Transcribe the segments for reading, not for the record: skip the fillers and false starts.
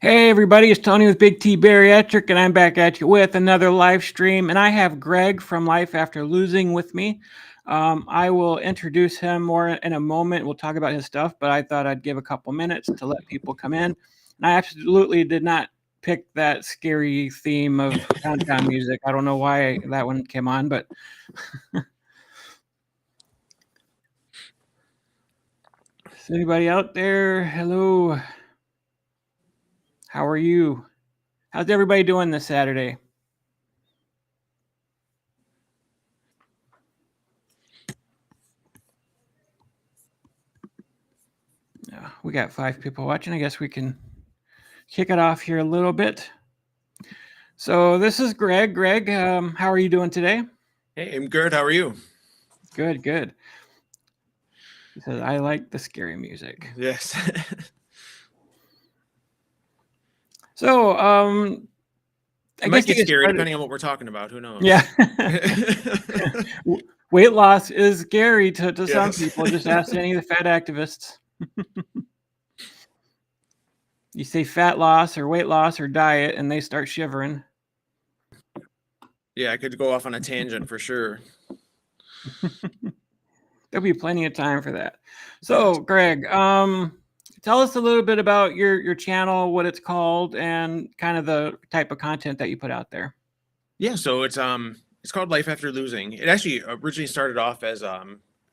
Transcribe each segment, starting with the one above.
Hey everybody, it's Tony with Big T Bariatric, and I'm back at you with another live stream. And I have Greg from Life After Losing with me. I will introduce him more in a moment. We'll talk about his stuff, but I thought I'd give a couple minutes to let people come in. And I absolutely did not pick that scary theme of countdown music. I don't know why that one came on, but is anybody out there? Hello. How are you? How's everybody doing this Saturday? We got 5 people watching. I guess we can kick it off here a little bit. So this is Greg. Greg, how are you doing today? Hey, I'm good. How are you? Good, good. He says, I like the scary music. Yes. So, it might get scary depending on what we're talking about. Who knows? Yeah. Weight loss is scary to some people. Just ask any of the fat activists. You say fat loss or weight loss or diet, and they start shivering. Yeah, I could go off on a tangent for sure. There'll be plenty of time for that. So, Greg, tell us a little bit about your channel, what it's called, and kind of the type of content that you put out there. Yeah, so it's called Life After Losing. It actually originally started off as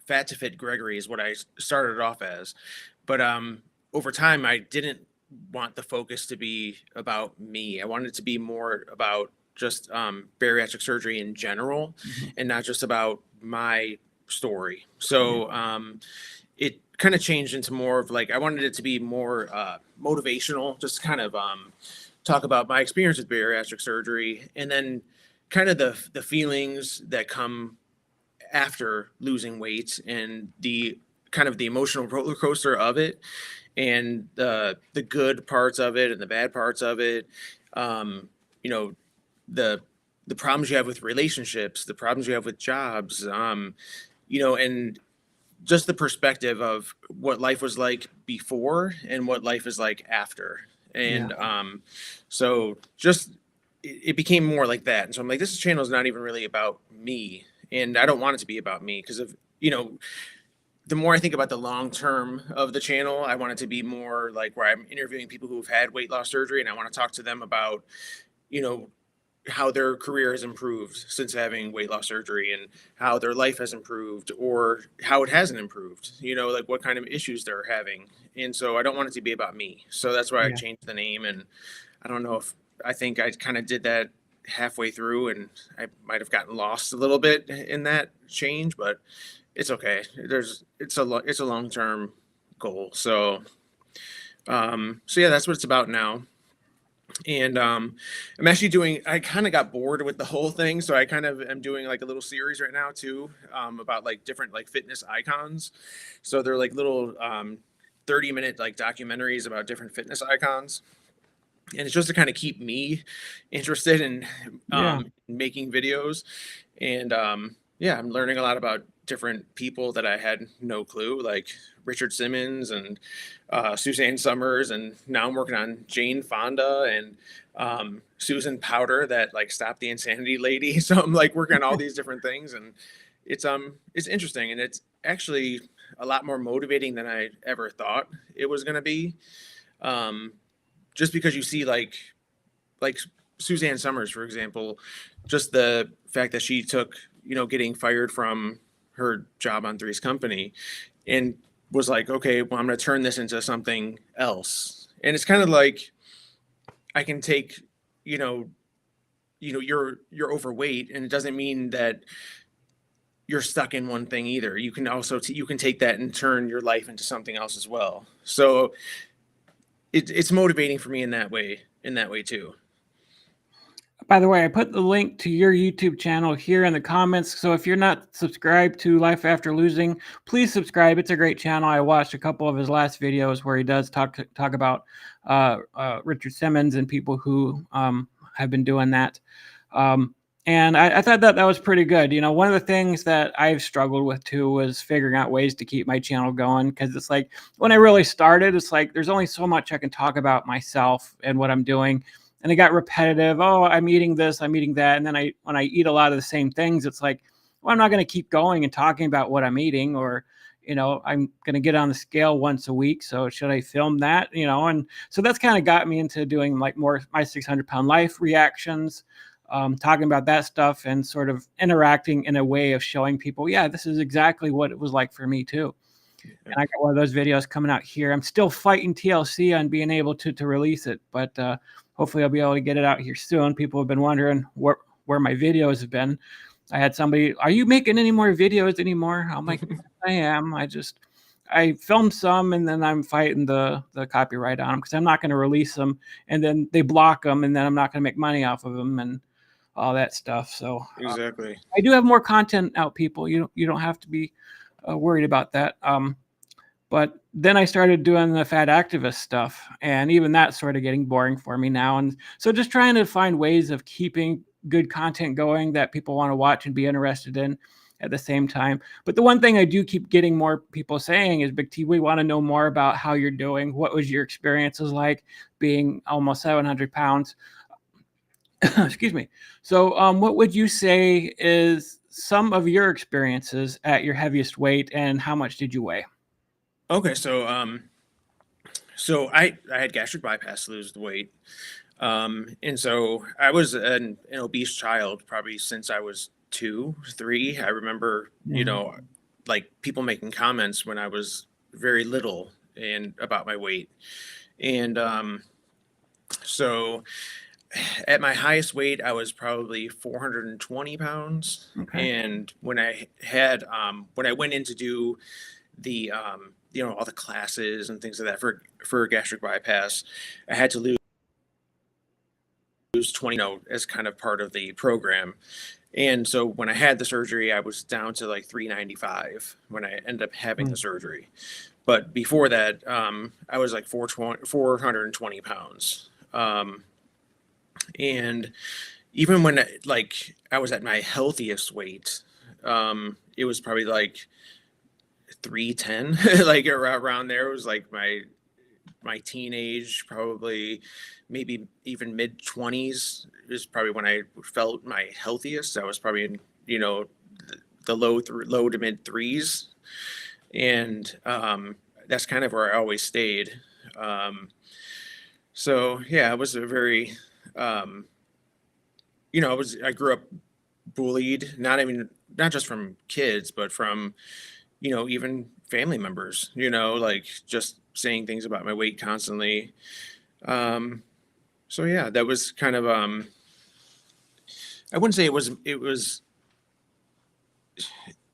Fat to Fit Gregory is what I started off as, but over time I didn't want the focus to be about me. I wanted it to be more about just bariatric surgery in general, and not just about my story. So it kind of changed into more of like I wanted it to be more motivational, just kind of talk about my experience with bariatric surgery, and then kind of the feelings that come after losing weight and the kind of the emotional roller coaster of it, and the good parts of it and the bad parts of it. You know, the problems you have with relationships, the problems you have with jobs, and just the perspective of what life was like before and what life is like after. And so just it became more like that. And so I'm like, this channel is not even really about me, and I don't want it to be about me because of the more I think about the long term of the channel, I want it to be more like where I'm interviewing people who've had weight loss surgery, and I want to talk to them about how their career has improved since having weight loss surgery, and how their life has improved or how it hasn't improved, like what kind of issues they're having. And so I don't want it to be about me. So that's why I changed the name. And I don't know if I think I kind of did that halfway through, and I might have gotten lost a little bit in that change, but it's okay. It's a long-term goal. So yeah, that's what it's about now. And I'm actually I kind of got bored with the whole thing, so I kind of am doing like a little series right now too, about like different like fitness icons. So they're like little 30-minute like documentaries about different fitness icons, and it's just to kind of keep me interested in making videos. And yeah, I'm learning a lot about different people that I had no clue, like Richard Simmons and Suzanne Summers, and now I'm working on Jane Fonda and Susan Powder, that like Stop the Insanity lady. So I'm like working on all these different things, and it's interesting, and it's actually a lot more motivating than I ever thought it was going to be. Just because you see like Suzanne Summers, for example, just the fact that she took, getting fired from her job on Three's Company and was like, okay, well, I'm going to turn this into something else. And it's kind of like, I can take, you're overweight, and it doesn't mean that you're stuck in one thing either. You can also, you can take that and turn your life into something else as well. So it's motivating for me in that way too. By the way, I put the link to your YouTube channel here in the comments. So if you're not subscribed to Life After Losing, please subscribe. It's a great channel. I watched a couple of his last videos where he does talk about Richard Simmons and people who have been doing that. And I thought that that was pretty good. You know, one of the things that I've struggled with too was figuring out ways to keep my channel going, because it's like when I really started, it's like there's only so much I can talk about myself and what I'm doing. And it got repetitive. Oh, I'm eating this, I'm eating that. And then when I eat a lot of the same things, it's like, well, I'm not going to keep going and talking about what I'm eating, or, you know, I'm going to get on the scale once a week. So should I film that? You know, and so that's kind of got me into doing like more my 600-pound life reactions, talking about that stuff and sort of interacting in a way of showing people, yeah, this is exactly what it was like for me too. And I got one of those videos coming out here. I'm still fighting TLC on being able to release it, but hopefully I'll be able to get it out here soon. People have been wondering where my videos have been. I had somebody, are you making any more videos anymore? I'm like, I am. I filmed some, and then I'm fighting the copyright on them because I'm not going to release them, and then they block them, and then I'm not going to make money off of them and all that stuff. So Exactly. I do have more content out, people. You don't have to be worried about that. But then I started doing the fat activist stuff, and even that's sort of getting boring for me now. And so just trying to find ways of keeping good content going that people want to watch and be interested in at the same time. But the one thing I do keep getting more people saying is, Big T, we want to know more about how you're doing. What was your experiences like being almost 700 pounds? Excuse me. So, what would you say is some of your experiences at your heaviest weight, and how much did you weigh? Okay, so I had gastric bypass to lose the weight. And so I was an obese child probably since I was 2, 3. I remember, Mhm. like people making comments when I was very little and about my weight. And so at my highest weight, I was probably 420 pounds. Okay. And when I went in to do the, all the classes and things like that for gastric bypass, I had to lose 20, as kind of part of the program. And so when I had the surgery, I was down to like 395 when I ended up having the Mm. surgery. But before that, I was like 420 pounds. And even when like I was at my healthiest weight, it was probably like 310, like around there. It was like my teenage, probably maybe even mid 20s is probably when I felt my healthiest. I was probably in, the low to mid threes. And that's kind of where I always stayed. Um, so yeah, it was a very, um, I grew up bullied, not just from kids, but from, even family members, like just saying things about my weight constantly. Um, so yeah, that was kind of I wouldn't say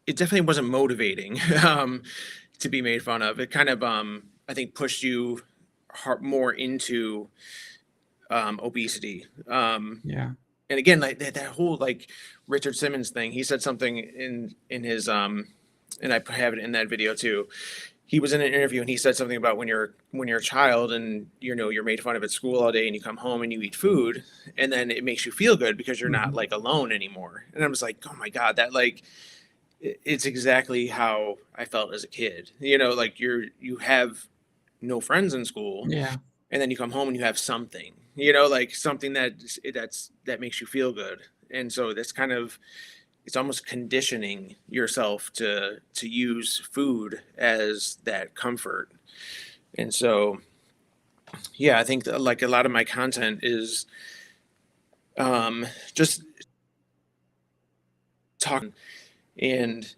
it definitely wasn't motivating to be made fun of. It kind of I think pushed you more into obesity. Yeah. And again, like that whole like Richard Simmons thing, he said something in his and I have it in that video too. He was in an interview and he said something about when you're a child and you're made fun of at school all day and you come home and you eat food and then it makes you feel good because you're not Mhm. like alone anymore. And I was like, oh my god, that like it's exactly how I felt as a kid. Like you have no friends in school, Yeah. and then you come home and you have something. Like something that makes you feel good. And so that's kind of it's almost conditioning yourself to use food as that comfort. And so yeah, I think that, like a lot of my content is just talking and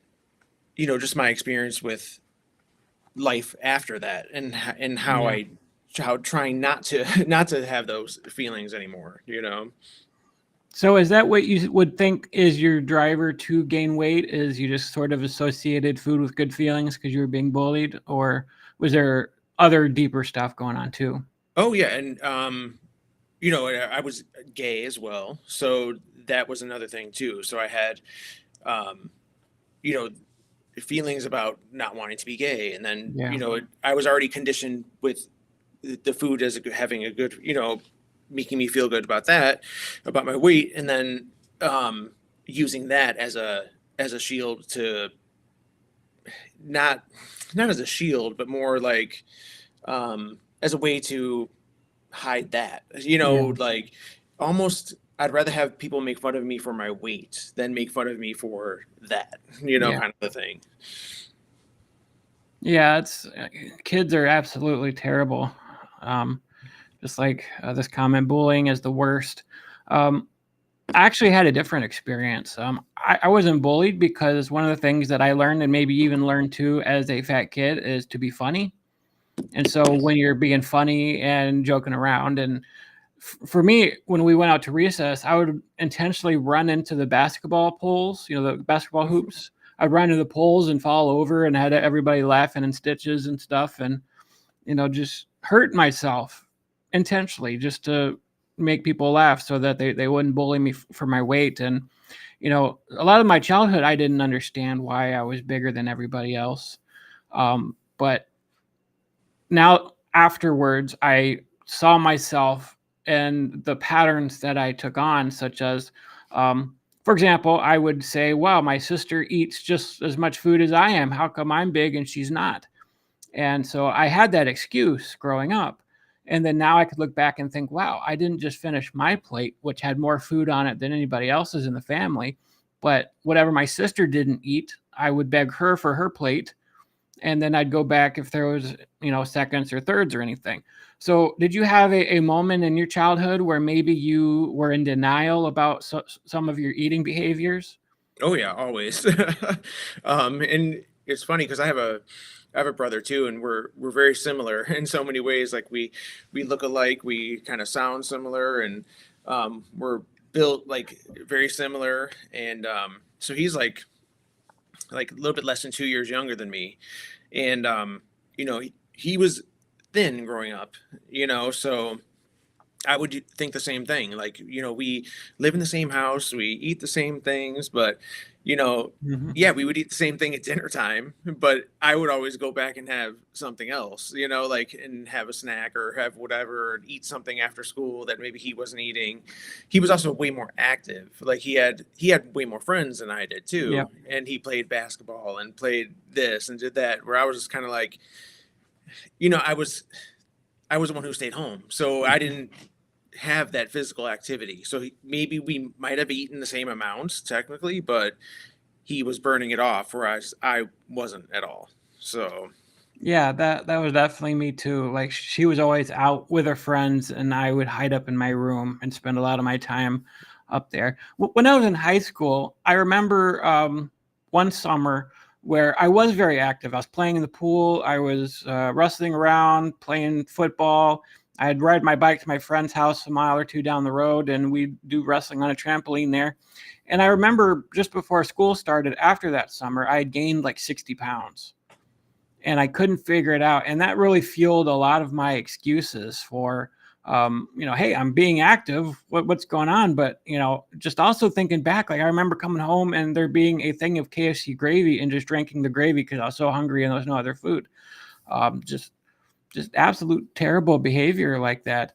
just my experience with life after that and Yeah. how trying not to not to have those feelings anymore. So is that what you would think is your driver to gain weight? Is you just sort of associated food with good feelings because you were being bullied, or was there other deeper stuff going on too? Oh yeah, and I was gay as well, so that was another thing too. So I had um you know feelings about not wanting to be gay, and then Yeah. I was already conditioned with the food as having a good, making me feel good about that, about my weight, and then um, using that as a shield to not not as a shield, but more like as a way to hide that. Yeah. Like almost I'd rather have people make fun of me for my weight than make fun of me for that, Yeah. kind of a thing. Yeah, it's kids are absolutely terrible. Um, just like this comment, bullying is the worst. Um, I actually had a different experience. I wasn't bullied because one of the things that I learned, and maybe even learned too as a fat kid, is to be funny. And so when you're being funny and joking around, and for me, when we went out to recess, I would intentionally run into the basketball poles, the basketball hoops. I'd run into the poles and fall over and had everybody laughing and stitches and stuff. And just hurt myself intentionally just to make people laugh so that they wouldn't bully me for my weight. And, a lot of my childhood, I didn't understand why I was bigger than everybody else. But now afterwards, I saw myself and the patterns that I took on, such as, for example, I would say, wow, my sister eats just as much food as I am. How come I'm big and she's not? And so I had that excuse growing up. And then now I could look back and think, wow, I didn't just finish my plate, which had more food on it than anybody else's in the family. But whatever my sister didn't eat, I would beg her for her plate. And then I'd go back if there was, seconds or thirds or anything. So, did you have a moment in your childhood where maybe you were in denial about some of your eating behaviors? Oh yeah, always. And it's funny because I have a brother too, and we're very similar in so many ways. Like we look alike, we kind of sound similar, and we're built like very similar. And so he's like a little bit less than 2 years younger than me, and he was thin growing up, so I would think the same thing. Like, we live in the same house, we eat the same things, but, you know, Mhm. yeah, we would eat the same thing at dinner time, but I would always go back and have something else, like, and have a snack or have whatever, and eat something after school that maybe he wasn't eating. He was also way more active. Like he had way more friends than I did Yeah. too, and he played basketball and played this and did that. Where I was just kind of like, I was the one who stayed home, so I didn't have that physical activity. So maybe we might have eaten the same amounts technically, but he was burning it off, whereas I wasn't at all. So, Yeah, that was definitely me too. Like she was always out with her friends, and I would hide up in my room and spend a lot of my time up there. When I was in high school, I remember one summer where I was very active. I was playing in the pool. I was wrestling around, playing football. I'd ride my bike to my friend's house a mile or two down the road, and we'd do wrestling on a trampoline there. And I remember just before school started, after that summer, I had gained like 60 pounds and I couldn't figure it out. And that really fueled a lot of my excuses for, hey, I'm being active. What's going on? But, just also thinking back, like I remember coming home and there being a thing of KFC gravy and just drinking the gravy because I was so hungry and there was no other food. Just absolute terrible behavior like that.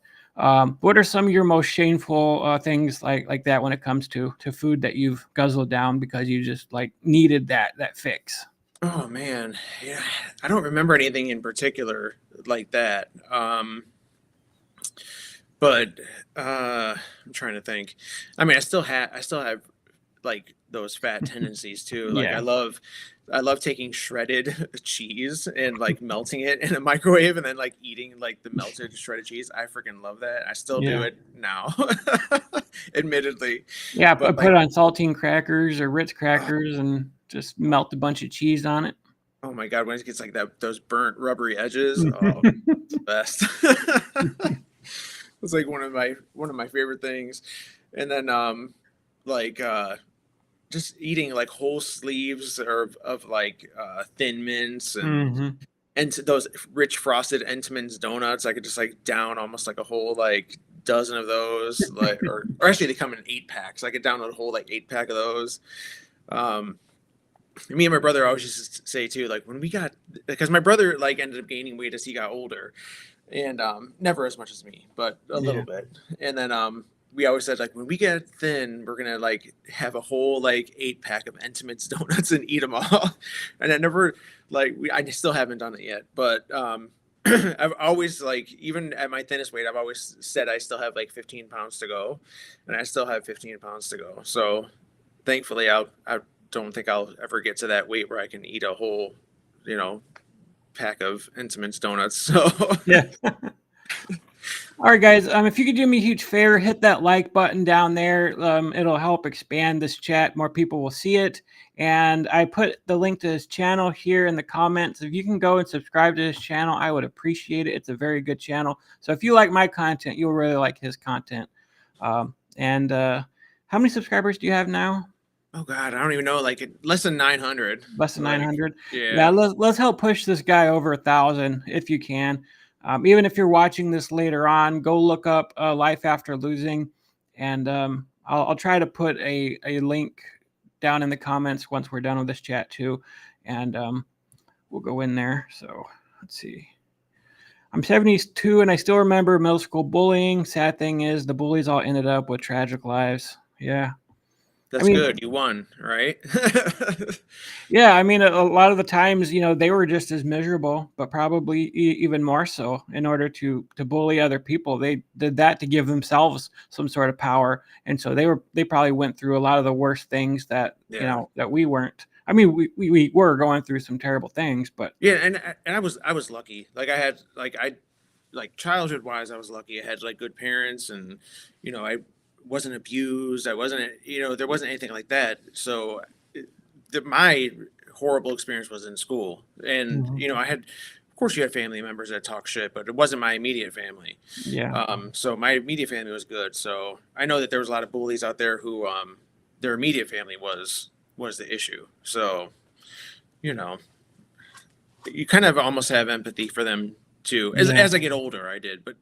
What are some of your most shameful things like that when it comes to food that you've guzzled down because you just like needed that fix? oh man, yeah, I don't remember anything in particular like that. But I'm trying to think. I mean, I still have like those fat tendencies too. Like Yeah, I love taking shredded cheese and like melting it in a microwave and then like eating like the melted shredded cheese. I freaking love that. I still do yeah. it now, admittedly. Yeah, But put like, it on saltine crackers or Ritz oh, crackers and just melt a bunch of cheese on it. oh my God, when it gets like that, those burnt rubbery edges, oh, it's the best. It's like one of my favorite things. And then like just eating like whole sleeves of like thin mints Mhm. and those rich frosted Entenmann's donuts. I could just like down almost like a whole like dozen of those, like or actually they come in 8 packs. I could download a whole like 8 pack of those. Um, Me and my brother always used to say too, like when we got because my brother like ended up gaining weight as he got older, and never as much as me, but a little Yeah. bit. And then we always said like when we get thin, we're gonna like have a whole like 8 pack of Entenmann's donuts and eat them all. And I never I still haven't done it yet, but I've always like even at my thinnest weight, I've always said I still have like 15 pounds to go, and I still have 15 pounds to go. So thankfully, I don't think I'll ever get to that weight where I can eat a whole, pack of Entenmann's donuts. So Yeah. All right, guys. If you could do me a huge favor, hit that like button down there. It'll help expand this chat. More people will see it. And I put the link to his channel here in the comments. If you can go and subscribe to his channel, I would appreciate it. It's a very good channel. So if you like my content, you'll really like his content. And how many subscribers do you have now? oh God, I don't even know, like less than 900. Less than 900. Yeah. Let's help push this guy over 1,000 if you can. Even if you're watching this later on, go look up Life After Losing, and I'll try to put a link down in the comments once we're done with this chat too, and we'll go in there. So let's see. I'm 72 and I still remember middle school bullying. Sad thing is the bullies all ended up with tragic lives. Yeah. That's good. You won, right? Yeah, I mean, a lot of the times, they were just as miserable, but probably even more so in order to bully other people. They did that to give themselves some sort of power, and so they probably went through a lot of the worst things that that we weren't. I mean, we were going through some terrible things, but yeah, and I was lucky. Like I had childhood wise, I was lucky. I had like good parents, and I wasn't abused. I wasn't, there wasn't anything like that. So my horrible experience was in school. And, I had, of course you had family members that talk shit, but it wasn't my immediate family. Yeah. So my immediate family was good. So I know that there was a lot of bullies out there who, their immediate family was the issue. So, you kind of almost have empathy for them too. As I get older, I did, but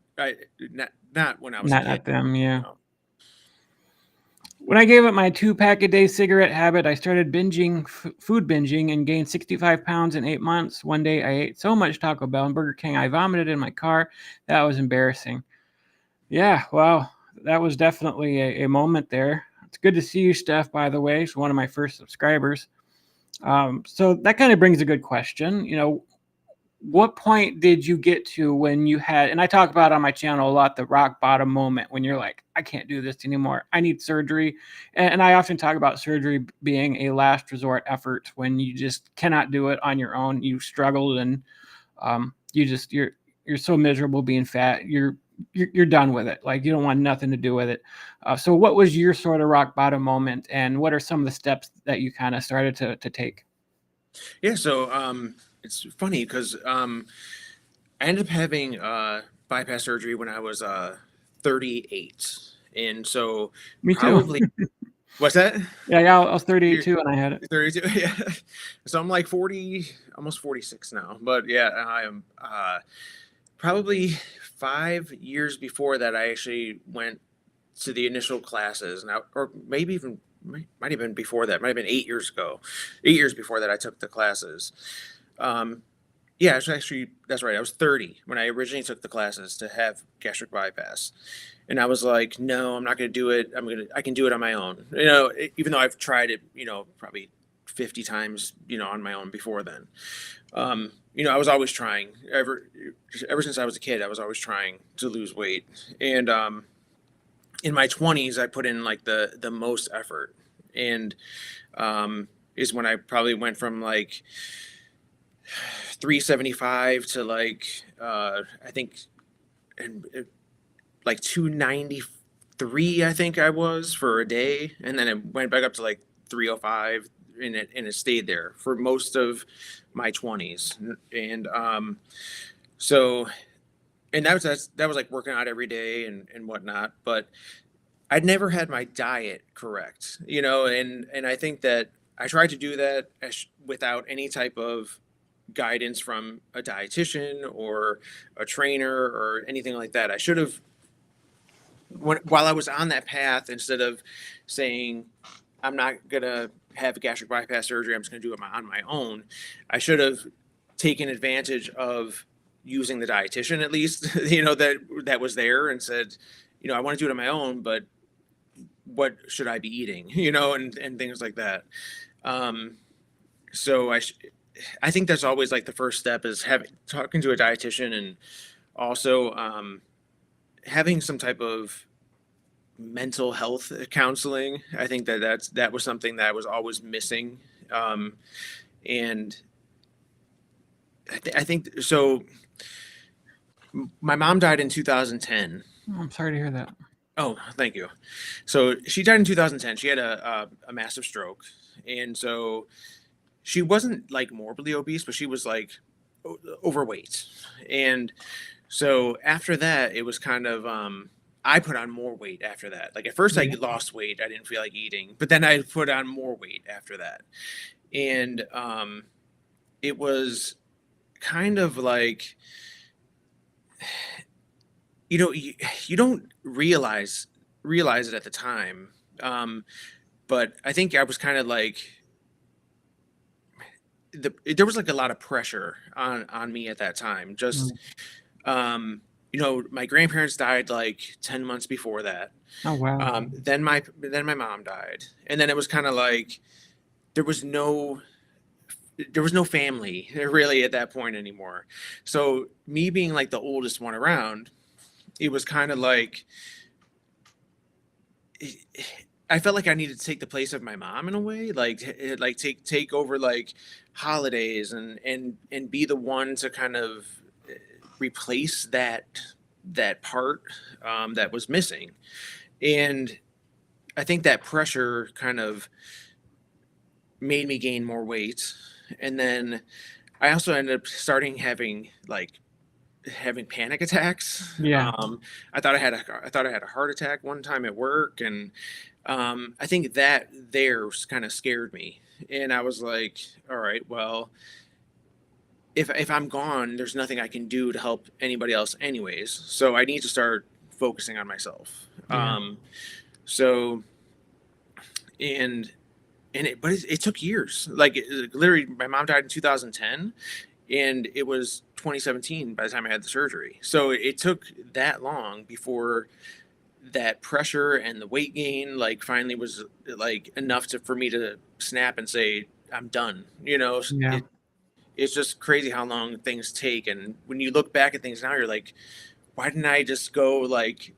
not when I was a kid. At them. Yeah. When I gave up my 2-pack-a-day cigarette habit, I started food binging, and gained 65 pounds in 8 months. One day, I ate so much Taco Bell and Burger King, I vomited in my car. That was embarrassing. Yeah, well, that was definitely a moment there. It's good to see you, Steph, by the way. She's one of my first subscribers. So that kind of brings a good question. What point did you get to when you had, and I talk about on my channel a lot, the rock bottom moment when you're like, I can't do this anymore. I need surgery. And I often talk about surgery being a last resort effort when you just cannot do it on your own. You struggled, and you're so miserable being fat. You're done with it. Like you don't want nothing to do with it. So what was your sort of rock bottom moment, and what are some of the steps that you kind of started to take? Yeah. So, it's funny because I ended up having bypass surgery when I was 38, and so Me too. probably what's that? Yeah, I was 38 too, and I had it. 32, yeah. So I'm like 40, almost 46 now, but yeah, I am probably 5 years before that. I actually went to the initial classes, now, or maybe even might have been before that. Might have been 8 years ago. 8 years before that, I took the classes. Yeah, actually, that's right. I was 30 when I originally took the classes to have gastric bypass. And I was like, no, I'm not going to do it. I can do it on my own. Even though I've tried it, probably 50 times, on my own before then. I was always trying ever since I was a kid. I was always trying to lose weight. And, in my 20s, I put in like the most effort, and, is when I probably went from like 375 to like I think and like 293 I think I was for a day, and then it went back up to like 305, and it stayed there for most of my 20s. And so and that was like working out every day and whatnot, but I'd never had my diet correct, and I think that I tried to do that without any type of guidance from a dietitian or a trainer or anything like that. I should have, while I was on that path, instead of saying, I'm not going to have gastric bypass surgery, I'm just going to do it on my own, I should have taken advantage of using the dietitian, at least, that was there, and said, I want to do it on my own, but what should I be eating, you know, and things like that. Um, so I think that's always like the first step is having talking to a dietitian, and also having some type of mental health counseling. I think that was something that I was always missing. And I think so. My mom died in 2010. Oh, I'm sorry to hear that. Oh, thank you. So she died in 2010. She had a massive stroke, and so she wasn't like morbidly obese, but she was like overweight. And so after that, it was kind of I put on more weight after that. Like at first, I Yeah. lost weight. I didn't feel like eating, but then I put on more weight after that, and it was kind of like you don't realize it at the time. But I think I was kind of like there was like a lot of pressure on me at that time. Just Mm. my grandparents died like 10 months before that. Oh, wow. Then my mom died, and then it was kind of like there was no there was no family really at that point anymore. So me being like the oldest one around, it was kind of like I felt like I needed to take the place of my mom in a way, like take over like holidays and be the one to kind of replace that part that was missing. And I think that pressure kind of made me gain more weight. And then I also ended up starting having panic attacks. Yeah. I thought I had a heart attack one time at work, and I think that there kind of scared me. And I was like, all right, well, if I'm gone, there's nothing I can do to help anybody else, anyways. So I need to start focusing on myself. Yeah. So and it took years. Like literally, my mom died in 2010, and it was 2017 by the time I had the surgery. So it took that long before that pressure and the weight gain like finally was like enough for me to snap and say I'm done. Yeah. It's just crazy how long things take, and when you look back at things now, you're like, why didn't I just go like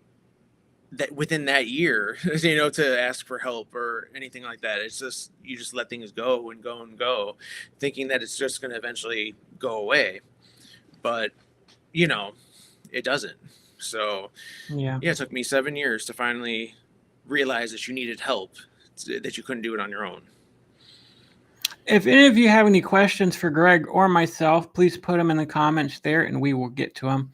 that within that year, to ask for help or anything like that? It's just you just let things go and go and go, thinking that it's just going to eventually go away, but you know, it doesn't. So Yeah. yeah, it took me 7 years to finally realize that you needed help, that you couldn't do it on your own. If any of you have any questions for Greg or myself, please put them in the comments there and we will get to them.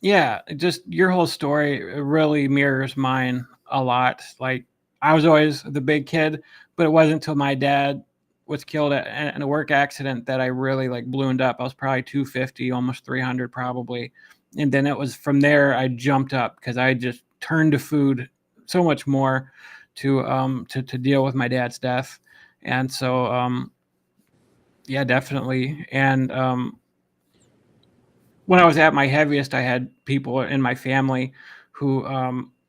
Yeah, just your whole story really mirrors mine a lot. Like, I was always the big kid, but it wasn't until my dad was killed in a work accident that I really like ballooned up. I was probably 250, almost 300 probably. And then it was from there I jumped up because I just turned to food so much more to deal with my dad's death. And so yeah, definitely. And when I was at my heaviest, I had people in my family who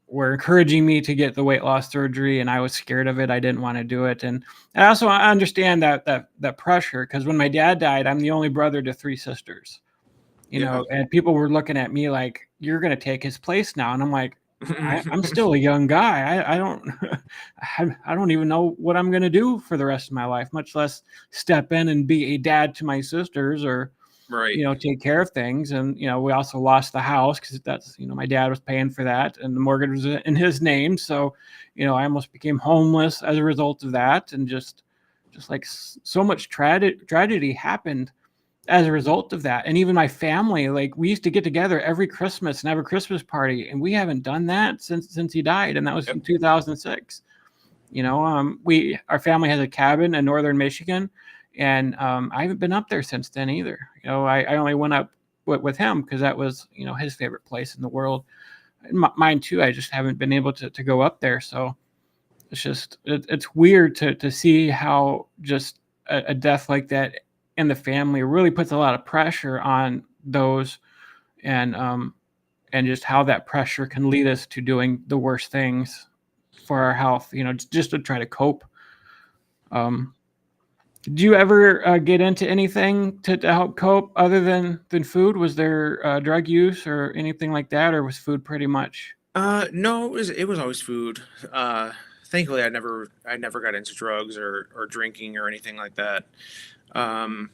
were encouraging me to get the weight loss surgery, and I was scared of it. I didn't want to do it, and I also understand that pressure, because when my dad died, I'm the only brother to three sisters, Yeah. and people were looking at me like, "You're going to take his place now," and I'm like, I'm still a young guy. I don't I don't even know what I'm going to do for the rest of my life, much less step in and be a dad to my sisters or Right. take care of things. And we also lost the house because that's my dad was paying for that, and the mortgage was in his name. So I almost became homeless as a result of that, and just like so much tragedy happened as a result of that. And even my family, like, we used to get together every Christmas and have a Christmas party, and we haven't done that since he died, and that was in 2006. Our family has a cabin in northern Michigan, and I haven't been up there since then either. I only went up with him because that was his favorite place in the world. Mine too. I just haven't been able to go up there. So it's weird to see how just a death like that in the family really puts a lot of pressure on those, and just how that pressure can lead us to doing the worst things for our health, just to try to cope. Um, did you ever get into anything to help cope other than food? Was there drug use or anything like that, or was food pretty much? No, it was always food. Thankfully, I never got into drugs or drinking or anything like that. Um,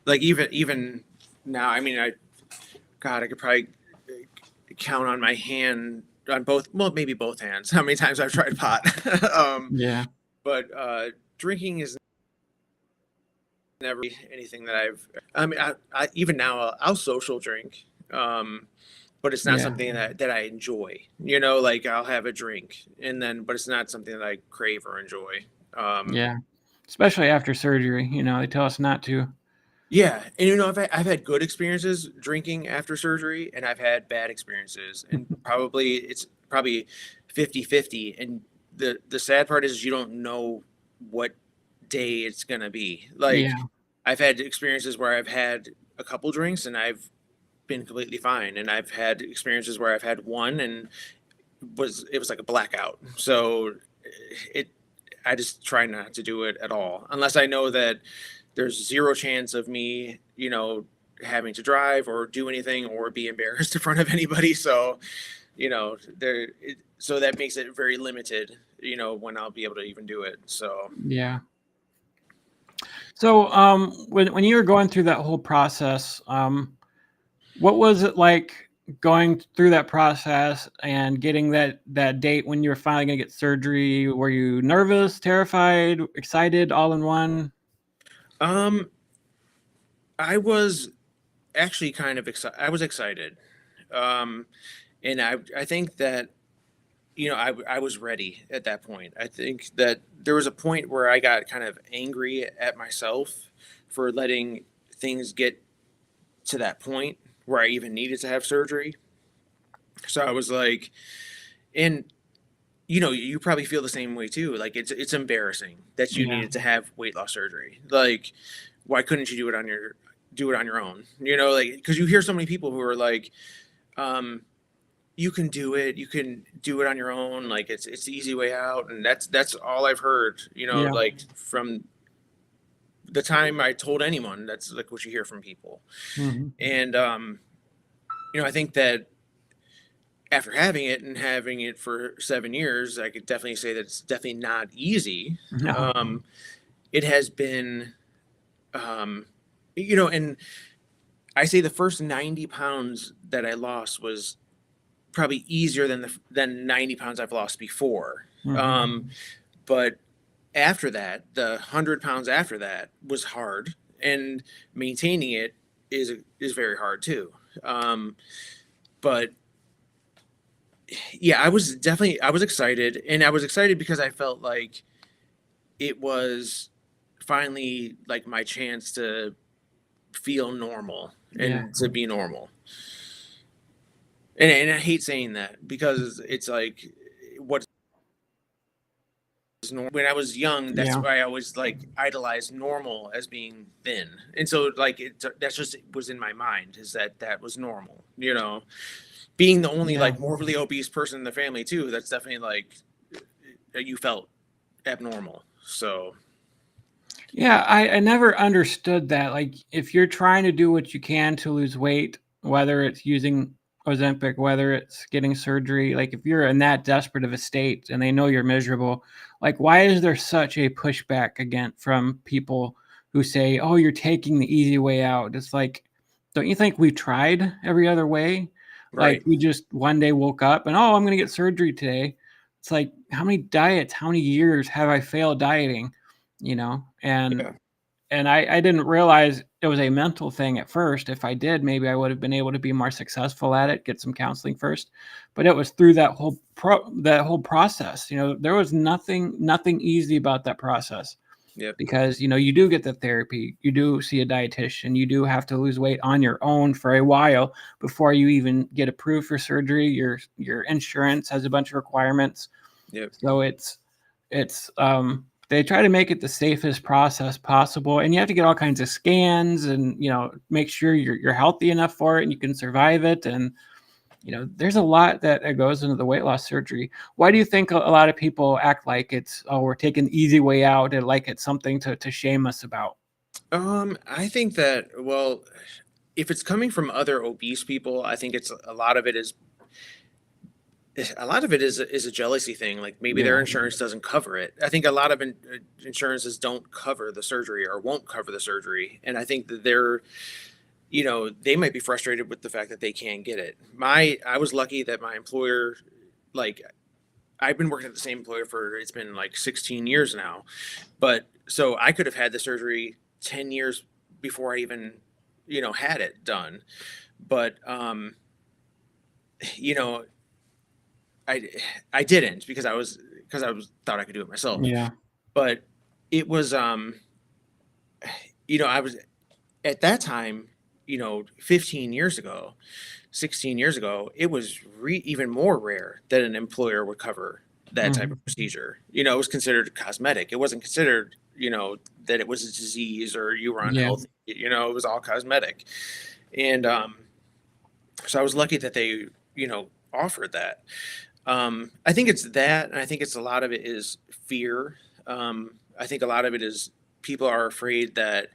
like even now, I mean, God, I could probably count on my hand on both, well, maybe both hands, how many times I've tried pot. Yeah, But drinking is never anything that I mean, I even now I'll social drink. But it's not yeah, something that I enjoy. Like I'll have a drink and then, but it's not something that I crave or enjoy. Um, yeah. Especially after surgery, they tell us not to. yeah, and I've had good experiences drinking after surgery, and I've had bad experiences, and it's probably 50-50. And the sad part is you don't know what day it's gonna be. Like Yeah, I've had experiences where I've had a couple drinks and I've been completely fine, and I've had experiences where I've had one and it was like a blackout. So it I just try not to do it at all unless I know that there's zero chance of me, having to drive or do anything or be embarrassed in front of anybody. So, so that makes it very limited, when I'll be able to even do it. So, yeah. So, when you were going through that whole process, what was it like going through that process and getting that date when you were finally going to get surgery? Were you nervous, terrified, excited, all in one? um, I was actually kind of excited. I was excited. Um, and I think that, I was ready at that point. I think that there was a point where I got kind of angry at myself for letting things get to that point where I even needed to have surgery. So I was like, and you probably feel the same way too. Like it's embarrassing that you Yeah, needed to have weight loss surgery. Like, why couldn't you do it on your own? Like because you hear so many people who are like, um, you can do it. You can do it on your own. Like it's the easy way out, and that's all I've heard. yeah, Like from the time I told anyone, that's like what you hear from people. hmm, And I think that after having it and having it for 7 years, I could definitely say that it's definitely not easy. no, It has been, um, and I say the first 90 pounds that I lost was probably easier than 90 pounds I've lost before. hmm, Um, but after that, the 100 pounds after that was hard, and maintaining it is very hard too. But yeah, I was excited, and I was excited because I felt like it was finally like my chance to feel normal yeah, and to be normal. And I hate saying that because it's like what's normal. When I was young, that's yeah, why I always like idolized normal as being thin, and so like that's just was in my mind is that was normal. Being the only yeah. like morbidly obese person in the family too. That's definitely like you felt abnormal. So Yeah, I never understood that. Like, if you're trying to do what you can to lose weight, whether it's using Ozempic, whether it's getting surgery, like if you're in that desperate of a state and they know you're miserable, like why is there such a pushback again from people who say, "Oh, you're taking the easy way out"? It's like, don't you think we've tried every other way? Like right, we just one day woke up and oh, I'm gonna get surgery today. It's like how many diets, how many years have I failed dieting? And yeah, I didn't realize it was a mental thing at first. If I did, maybe I would have been able to be more successful at it, get some counseling first. But it was through that whole process. There was nothing easy about that process yep, because you do get the therapy, you do see a dietitian, you do have to lose weight on your own for a while before you even get approved for surgery. Your insurance has a bunch of requirements, yep, so they try to make it the safest process possible, and you have to get all kinds of scans and make sure you're healthy enough for it and you can survive it. And there's a lot that goes into the weight loss surgery. Why do you think a lot of people act like it's, oh, we're taking the easy way out, and like it's something to shame us about? I think that, well, if it's coming from other obese people, I think it's a lot of it is a jealousy thing. Like maybe their Yeah. insurance doesn't cover it. I think a lot of insurances don't cover the surgery or won't cover the surgery, and I think that they might be frustrated with the fact that they can't get it. I was lucky that my employer, like, I've been working at the same employer for, it's been like 16 years now, but so I could have had the surgery 10 years before I even had it done. But you know I I didn't because I was thought I could do it myself. Yeah. But it was I was at that time, 15 years ago, 16 years ago, it was even more rare that an employer would cover that type Hmm. of procedure. It was considered cosmetic. It wasn't considered, that it was a disease or you were Yeah. unhealthy. It was all cosmetic. And so I was lucky that they, offered that. I think it's that, and I think it's a lot of it is fear. I think a lot of it is people are afraid that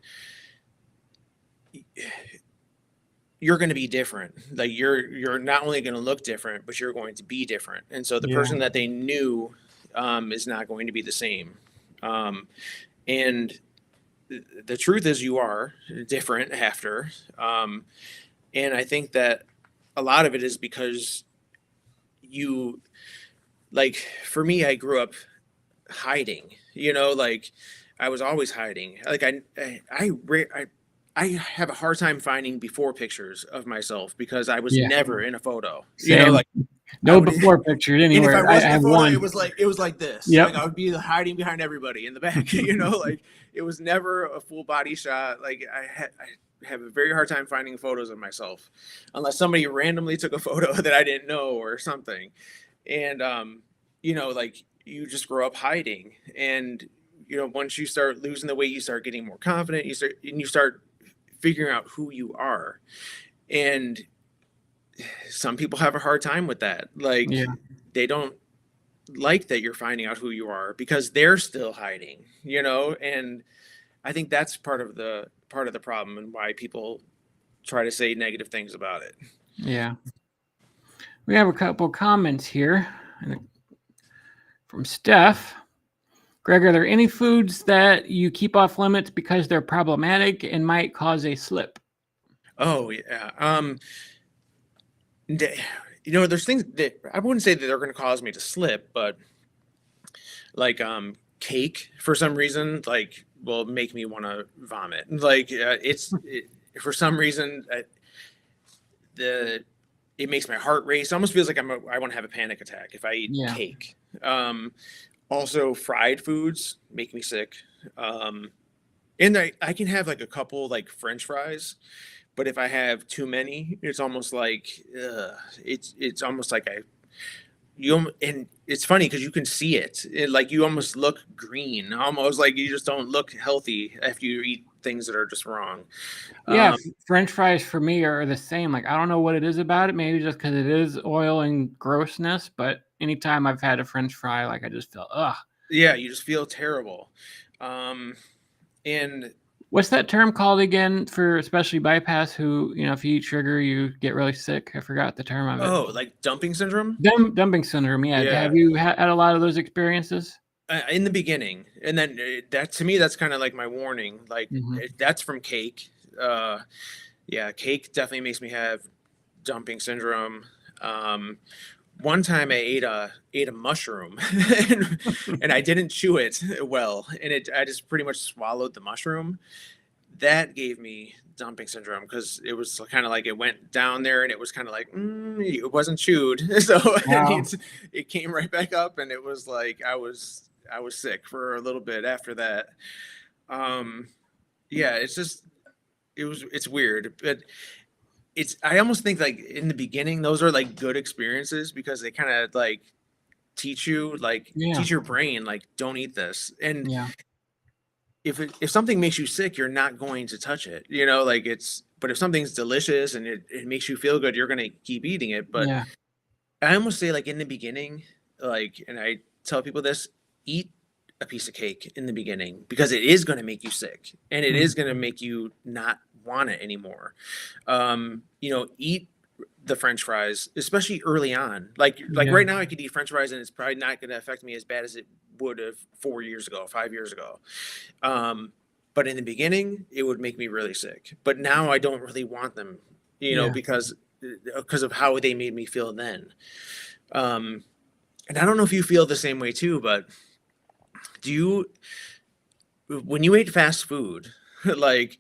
you're going to be different. Like you're not only going to look different, but you're going to be different. And so the Yeah. person that they knew is not going to be the same. And the truth is, you are different after. And I think that a lot of it is because you, like, for me, I grew up hiding. Like I was always hiding. Like I have a hard time finding before pictures of myself because I was Yeah. never in a photo. Same. Like I No would, before pictures and if I anywhere. I was in a have photo, one. it was like this. Yep. Like I would be hiding behind everybody in the back. Like it was never a full body shot. Like I have a very hard time finding photos of myself, unless somebody randomly took a photo that I didn't know or something. And like you just grow up hiding, and once you start losing the weight, you start getting more confident. You start figuring out who you are, and some people have a hard time with that. Like Yeah. they don't like that you're finding out who you are because they're still hiding, and I think that's part of the problem and why people try to say negative things about it. Yeah. We have a couple comments here from Steph. Greg, are there any foods that you keep off limits because they're problematic and might cause a slip? Oh yeah. There's things that I wouldn't say that they're going to cause me to slip, but like cake for some reason like will make me want to vomit. Like for some reason the it makes my heart race. It almost feels like I want to have a panic attack if I eat Yeah. cake. Also, fried foods make me sick. And I can have like a couple like French fries, but if I have too many, it's almost like it's almost like and it's funny because you can see like you almost look green, almost like you just don't look healthy after you eat things that are just wrong. Yeah, Um, French fries for me are the same. Like I don't know what it is about it. Maybe just because it is oil and grossness. But anytime I've had a French fry, like I just feel ugh. yeah, you just feel terrible. And What's that term called again for especially bypass? Who if you eat sugar, you get really sick. I forgot the term of it. like dumping syndrome. Dumping syndrome. Yeah. Yeah. Have you had a lot of those experiences? In the beginning, and then that to me, that's kind of like my warning. Like Hmm. that's from cake. Yeah, cake definitely makes me have dumping syndrome. One time I ate a mushroom and I didn't chew it well, and I just pretty much swallowed the mushroom. That gave me dumping syndrome because it was kind of like it went down there and it was kind of like it wasn't chewed, so Wow. it came right back up, and it was like I was sick for a little bit after that. Um, yeah, it's weird, but I almost think like in the beginning those are like good experiences because they kind of like Yeah. teach your brain like don't eat this, and Yeah. if something makes you sick, you're not going to touch it. Like but if something's delicious and it makes you feel good, you're gonna keep eating it. But Yeah. I almost say like in the beginning, like, and I tell people this, eat a piece of cake in the beginning because it is going to make you sick and it is Mm. going to make you not want it anymore. Eat the French fries, especially early on. Like Yeah. right now, I could eat French fries and it's probably not going to affect me as bad as it would have 4 years ago, 5 years ago. Um, but in the beginning, it would make me really sick. But now I don't really want them, Yeah. because of how they made me feel then. Um, and I don't know if you feel the same way too, but do you, when you ate fast food, like,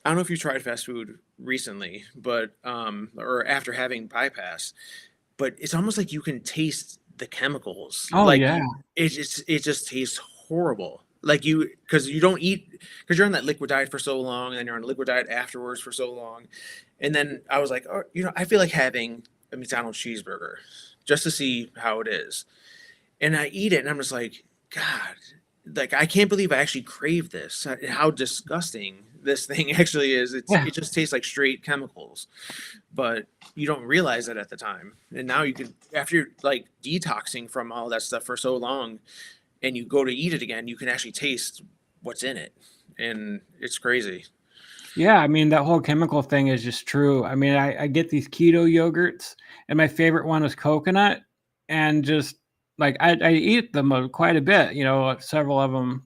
I don't know if you tried fast food recently, but, or after having bypass, but it's almost like you can taste the chemicals. Oh Like yeah. it just tastes horrible. Like because you don't eat, because you're on that liquid diet for so long, and then you're on a liquid diet afterwards for so long. And then I was like, oh, I feel like having a McDonald's cheeseburger just to see how it is. And I eat it and I'm just like, God, like I can't believe I actually crave this. How disgusting this thing actually is. Yeah. It just tastes like straight chemicals, but you don't realize that at the time. And now you can, after you're like detoxing from all that stuff for so long, and you go to eat it again, you can actually taste what's in it, and it's crazy. Yeah, I mean, that whole chemical thing is just true. I mean, I get these keto yogurts, and my favorite one is coconut, and just like I eat them quite a bit, several of them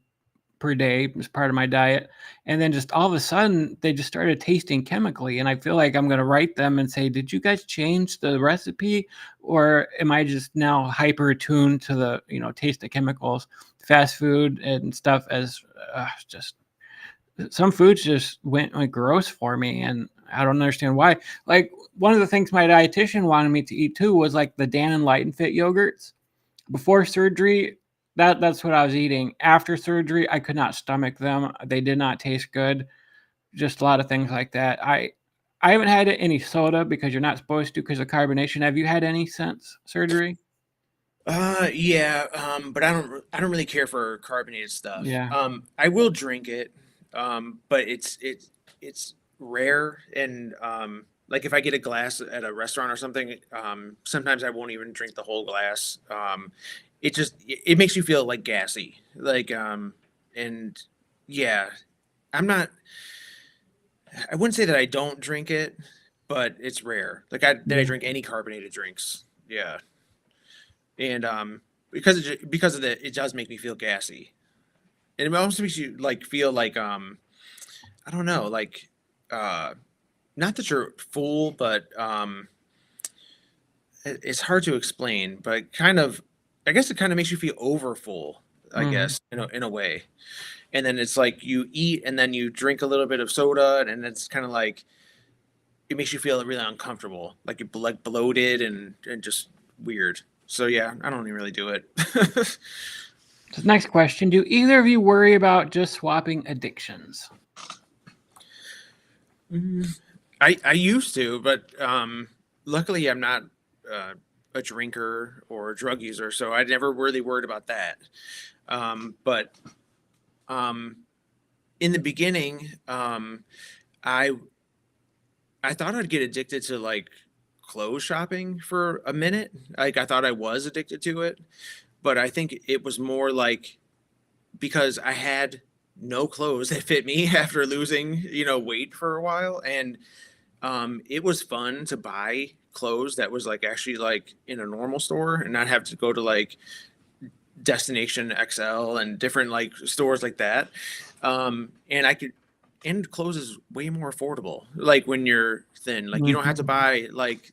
per day as part of my diet. And then just all of a sudden, they just started tasting chemically. And I feel like I'm going to write them and say, did you guys change the recipe? Or am I just now hyper attuned to the, taste of chemicals, fast food and stuff as just some foods just went like gross for me, and I don't understand why. Like one of the things my dietitian wanted me to eat too was like the Dan and Light and Fit yogurts. Before surgery, that's what I was eating. After surgery, I could not stomach them. They did not taste good. Just a lot of things like that. I haven't had any soda because you're not supposed to because of carbonation. Have you had any since surgery? Yeah, but I don't really care for carbonated stuff. Yeah. I will drink it, but it's rare, and like if I get a glass at a restaurant or something, sometimes I won't even drink the whole glass. It makes you feel like gassy, like, and yeah, I'm not. I wouldn't say that I don't drink it, but it's rare. Like that I Yeah. drink any carbonated drinks. Yeah, and because of that, it does make me feel gassy, and it also makes you like feel like, I don't know, like, uh not that you're full, but it's hard to explain, but kind of, I guess it kind of makes you feel over full, I Mhm. guess, in a way. And then it's like you eat and then you drink a little bit of soda, and it's kind of like it makes you feel really uncomfortable, like you're like bloated and just weird. So yeah, I don't even really do it. So next question: do either of you worry about just swapping addictions? Mm, I used to, but luckily I'm not uh, a drinker or a drug user, so I never really worried about that. But um, in the beginning, I I thought I'd get addicted to like clothes shopping for a minute. Like I thought I was addicted to it, but I think it was more like because I had no clothes that fit me after losing, weight for a while, and it was fun to buy clothes that was like actually like in a normal store and not have to go to like Destination XL and different like stores like that. And I could, and clothes is way more affordable. Like when you're thin, like you don't have to Mhm. buy like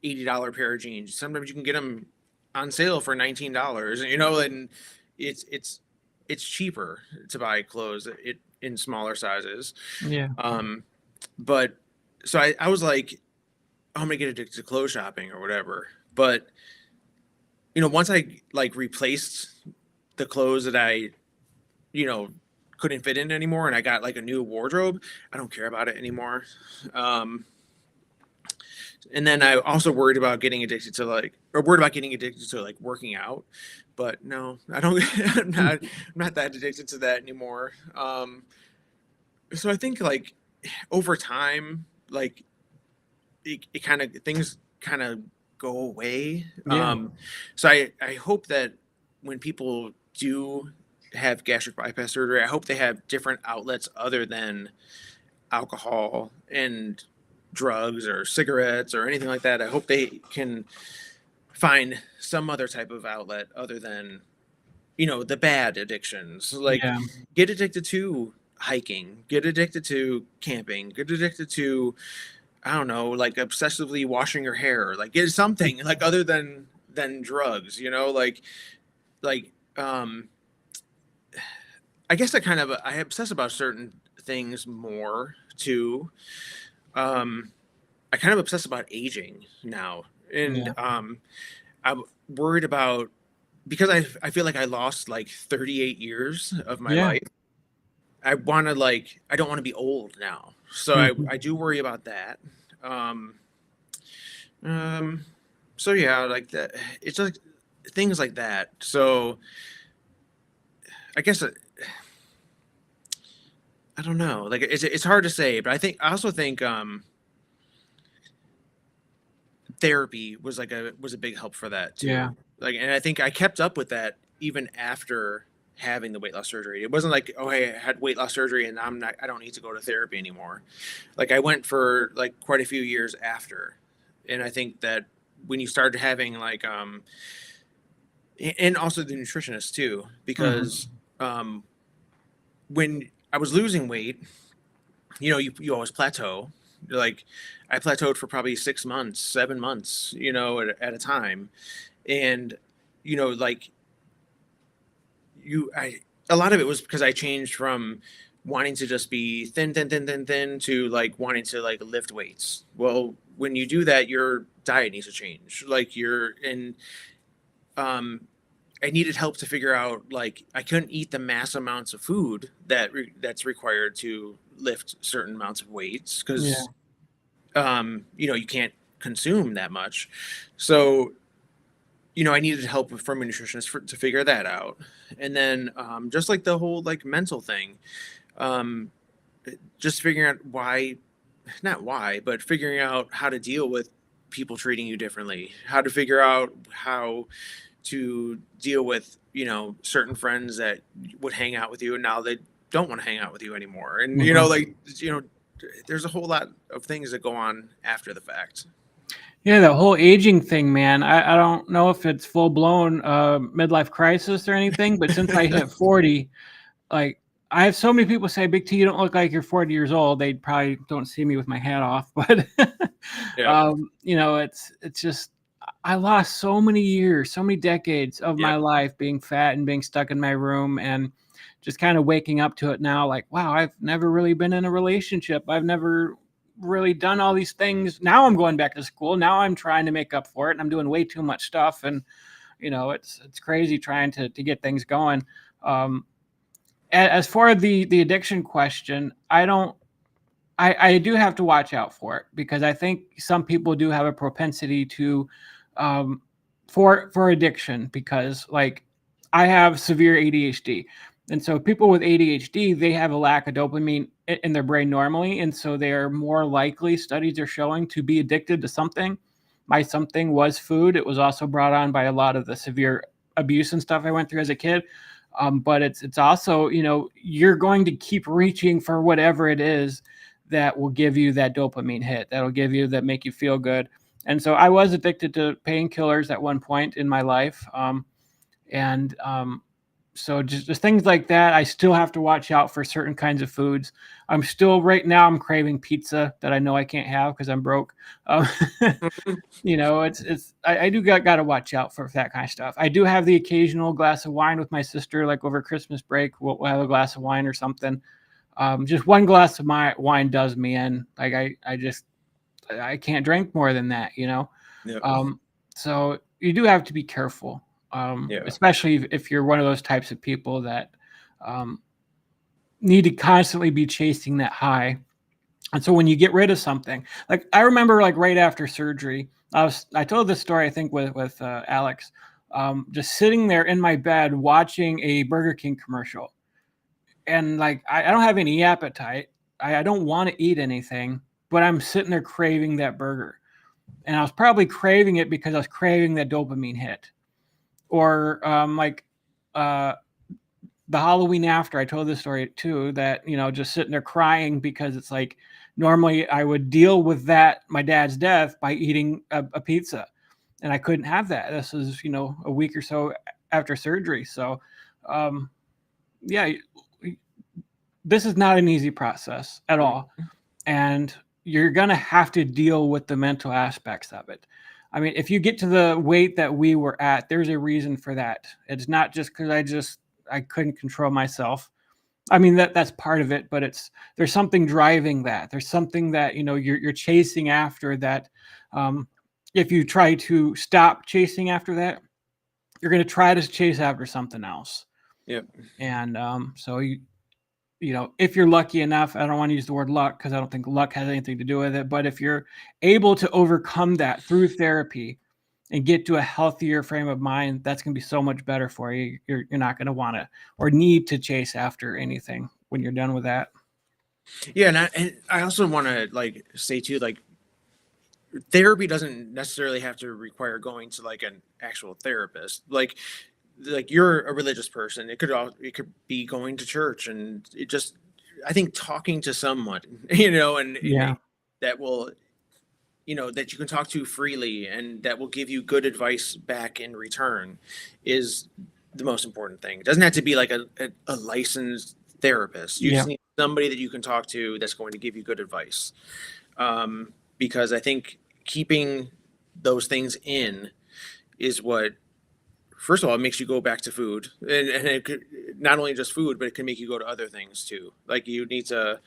$80 pair of jeans. Sometimes you can get them on sale for $19, and it's it's it's cheaper to buy clothes in smaller sizes. Yeah. Um, but so I was like, oh, I'm gonna get addicted to clothes shopping or whatever. But once I like replaced the clothes that I, you know, couldn't fit in anymore, and I got like a new wardrobe, I don't care about it anymore. Um, and then I also worried about getting addicted to like, or worried about getting addicted to like working out, but no, I don't. I'm not that addicted to that anymore. So I think like over time, like it kind of things kind of go away. Yeah. So I hope that when people do have gastric bypass surgery, I hope they have different outlets other than alcohol and drugs or cigarettes or anything like that. I hope they can find some other type of outlet other than, the bad addictions. Like, Yeah. get addicted to hiking, get addicted to camping, get addicted to, I don't know, like obsessively washing your hair. Like, get something like other than drugs, like I guess I obsess about certain things more too. um I kind of obsess about aging now, and Yeah. I'm worried about, because I feel like I lost like 38 years of my Yeah. life. I don't want to be old now, so Mhm. I do worry about that. um um so yeah, like that. It's like things like that. So I guess I don't know. Like, it's hard to say, but I also think therapy was a big help for that Yeah. too. Like, and I think I kept up with that even after having the weight loss surgery. It wasn't like, oh, hey, I had weight loss surgery and I don't need to go to therapy anymore. Like, I went for like quite a few years after. And I think that when you started having like and also the nutritionist too, Mhm. because when I was losing weight, you always plateau. Like, I plateaued for probably 6 months, 7 months, at a time. And, like, I a lot of it was because I changed from wanting to just be thin, thin, thin, thin, thin to like wanting to like lift weights. Well, when you do that, your diet needs to change. Like, you're in, um, I needed help to figure out, like, I couldn't eat the mass amounts of food that's required to lift certain amounts of weights, Yeah. because you can't consume that much. So, I needed help from a nutritionist to figure that out. And then just like the whole like mental thing, um, just figuring out why, not why, but figuring out how to deal with people treating you differently, how to figure out how to deal with, certain friends that would hang out with you and now they don't want to hang out with you anymore. And, Mhm. like, there's a whole lot of things that go on after the fact. Yeah, the whole aging thing, man. I don't know if it's full blown midlife crisis or anything, but since I hit 40, like I have so many people say, "Big T, you don't look like you're 40 years old." They probably don't see me with my hat off, but Yep. it's just I lost so many years, so many decades of my Yep. life being fat and being stuck in my room and just kind of waking up to it now like, wow, I've never really been in a relationship. I've never really done all these things. Now I'm going back to school. Now I'm trying to make up for it and I'm doing way too much stuff and it's crazy trying to get things going. Um, as for the addiction question, I do have to watch out for it because I think some people do have a propensity to um, for addiction because like I have severe ADHD. And so people with ADHD, they have a lack of dopamine in their brain normally. And so they are more likely, studies are showing, to be addicted to something. My something was food. It was also brought on by a lot of the severe abuse and stuff I went through as a kid. But it's also, you're going to keep reaching for whatever it is that will give you that dopamine hit, that'll give you that make you feel good. And so I was addicted to painkillers at one point in my life. And so just things like that. I still have to watch out for certain kinds of foods. I'm still right now. I'm craving pizza that I know I can't have because I'm broke. Um, I do got to watch out for that kind of stuff. I do have the occasional glass of wine with my sister, like over Christmas break. We'll have a glass of wine or something. Just one glass of my wine does me in. Like I can't drink more than that. Yep. Um, so you do have to be careful, Yeah. especially if you're one of those types of people that um, need to constantly be chasing that high. And so when you get rid of something, like I remember, like right after surgery, I told this story I think with Alex, just sitting there in my bed watching a Burger King commercial, and like I don't have any appetite, I don't want to eat anything, but I'm sitting there craving that burger. And I was probably craving it because I was craving that dopamine hit. Or uh, the Halloween after, I told this story too, that, just sitting there crying because it's like normally I would deal with that, my dad's death, by eating a pizza. And I couldn't have that. This was, a week or so after surgery. So, um, yeah, this is not an easy process at all. And you're going to have to deal with the mental aspects of it. I mean, if you get to the weight that we were at, there's a reason for that. It's not just because I couldn't control myself. I mean, that's part of it, but there's something driving that. There's something that, you're chasing after that. Um, if you try to stop chasing after that, you're going to try to chase after something else. Yep. And so if you're lucky enough, I don't want to use the word luck because I don't think luck has anything to do with it, but if you're able to overcome that through therapy and get to a healthier frame of mind, that's going to be so much better for you. You're not going to want to or need to chase after anything when you're done with that. Yeah, and I also want to like say too, like therapy doesn't necessarily have to require going to like an actual therapist. Like you're a religious person, it could be going to church, and it just, I think talking to someone, and that will, that you can talk to freely and that will give you good advice back in return is the most important thing. It doesn't have to be like a licensed therapist. You just need somebody that you can talk to that's going to give you good advice. Because I think keeping those things in is what, first of all, it makes you go back to food, and it could not only just food, but it can make you go to other things too. Like you need to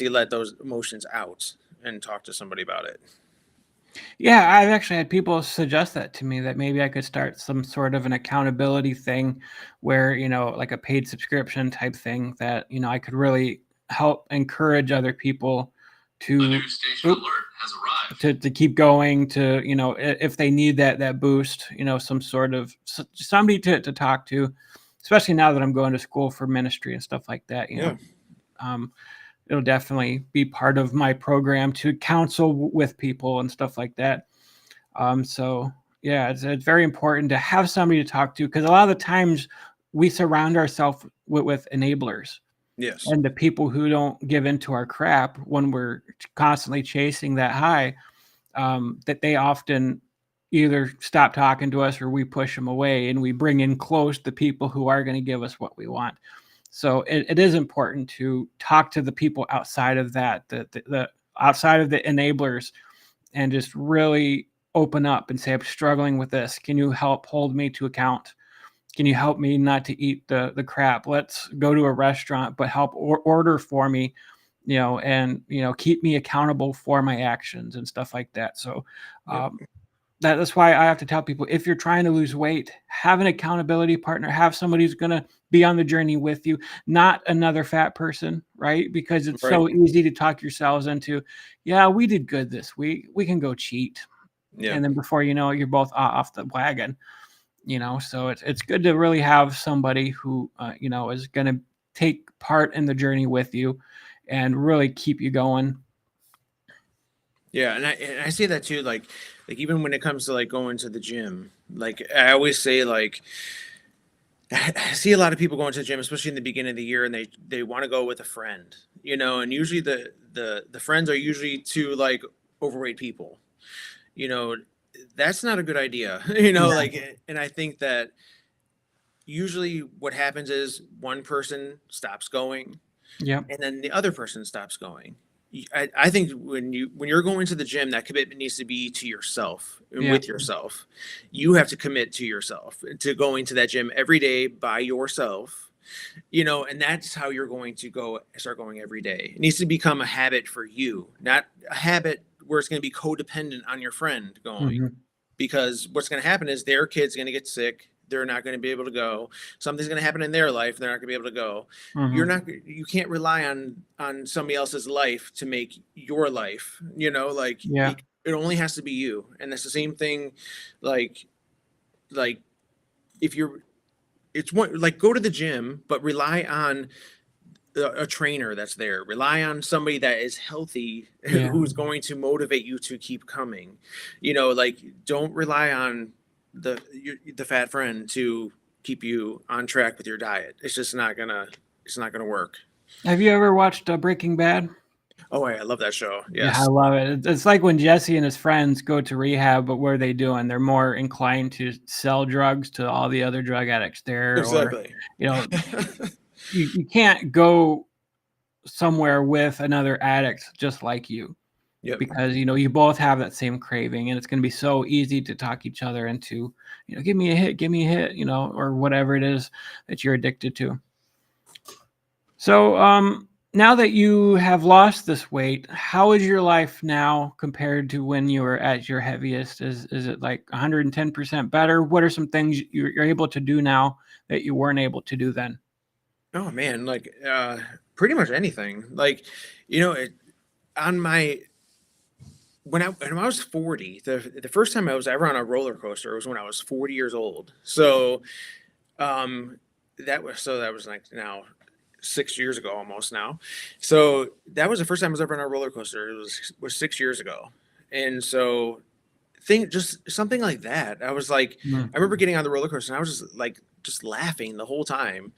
let those emotions out and talk to somebody about it. Yeah, I've actually had people suggest that to me, that maybe I could start some sort of an accountability thing where, like a paid subscription type thing that, I could really help encourage other people to new station alert has arrived. to keep going, to, if they need that boost, some sort of somebody to talk to, especially now that I'm going to school for ministry and stuff like that, it'll definitely be part of my program to counsel with people and stuff like that. So yeah, it's very important to have somebody to talk to, because a lot of the times we surround ourselves with enablers. Yes. And the people who don't give into our crap when we're constantly chasing that high, that they often either stop talking to us or we push them away, and we bring in close the people who are going to give us what we want. So it is important to talk to the people outside of that, the outside of the enablers, and just really open up and say, I'm struggling with this. Can you help hold me to account? Can you help me not to eat the crap? Let's go to a restaurant, but help order for me, and, keep me accountable for my actions and stuff like that. So that's why I have to tell people, if you're trying to lose weight, have an accountability partner, have somebody who's going to be on the journey with you, not another fat person, right? Because it's so easy to talk yourselves into, yeah, we did good this week, we can go cheat. And then before you know it, you're both off the wagon, so it's good to really have somebody who, is going to take part in the journey with you and really keep you going. Yeah, and I say that too, like even when it comes to like going to the gym, like I always say, like I see a lot of people going to the gym, especially in the beginning of the year, and they want to go with a friend, and usually the friends are usually two like overweight people, that's not a good idea, like, and I think that usually what happens is one person stops going, Yep. and then the other person stops going. I think when you're going to the gym, that commitment needs to be to yourself and with yourself. You have to commit to yourself to going to that gym every day by yourself, and that's how you're going to start going every day. It needs to become a habit for you, not a habit where it's going to be codependent on your friend going, because what's going to happen is their kid's going to get sick. They're not going to be able to go. Something's going to happen in their life. They're not going to be able to go. You can't rely on somebody else's life to make your life, it only has to be you. And that's the same thing. Like if it's one, like go to the gym, but rely on a trainer that's there. Rely on somebody that is healthy Yeah. who's going to motivate you to keep coming. Like, don't rely on the fat friend to keep you on track with your diet. It's not gonna work. Have you ever watched Breaking Bad? Oh, I love that show. Yeah, I Yes. love it. It's like when Jesse and his friends go to rehab, but what are they doing? They're more inclined to sell drugs to all the other drug addicts there, or Exactly. you can't go somewhere with another addict just like you, Yep. because you both have that same craving, and it's going to be so easy to talk each other into give me a hit, or whatever it is that you're addicted to. So now that you have lost this weight, how is your life now compared to when you were at your heaviest? Is it like 110% better? What are some things you're able to do now that you weren't able to do then? Oh man, like pretty much anything. Like, on my when I was 40, the first time I was ever on a roller coaster was when I was 40 years old. So that was like now 6 years ago almost now. So that was the first time I was ever on a roller coaster. It was 6 years ago. And so think just something like that. I was like, Mm. I remember getting on the roller coaster and I was just laughing the whole time.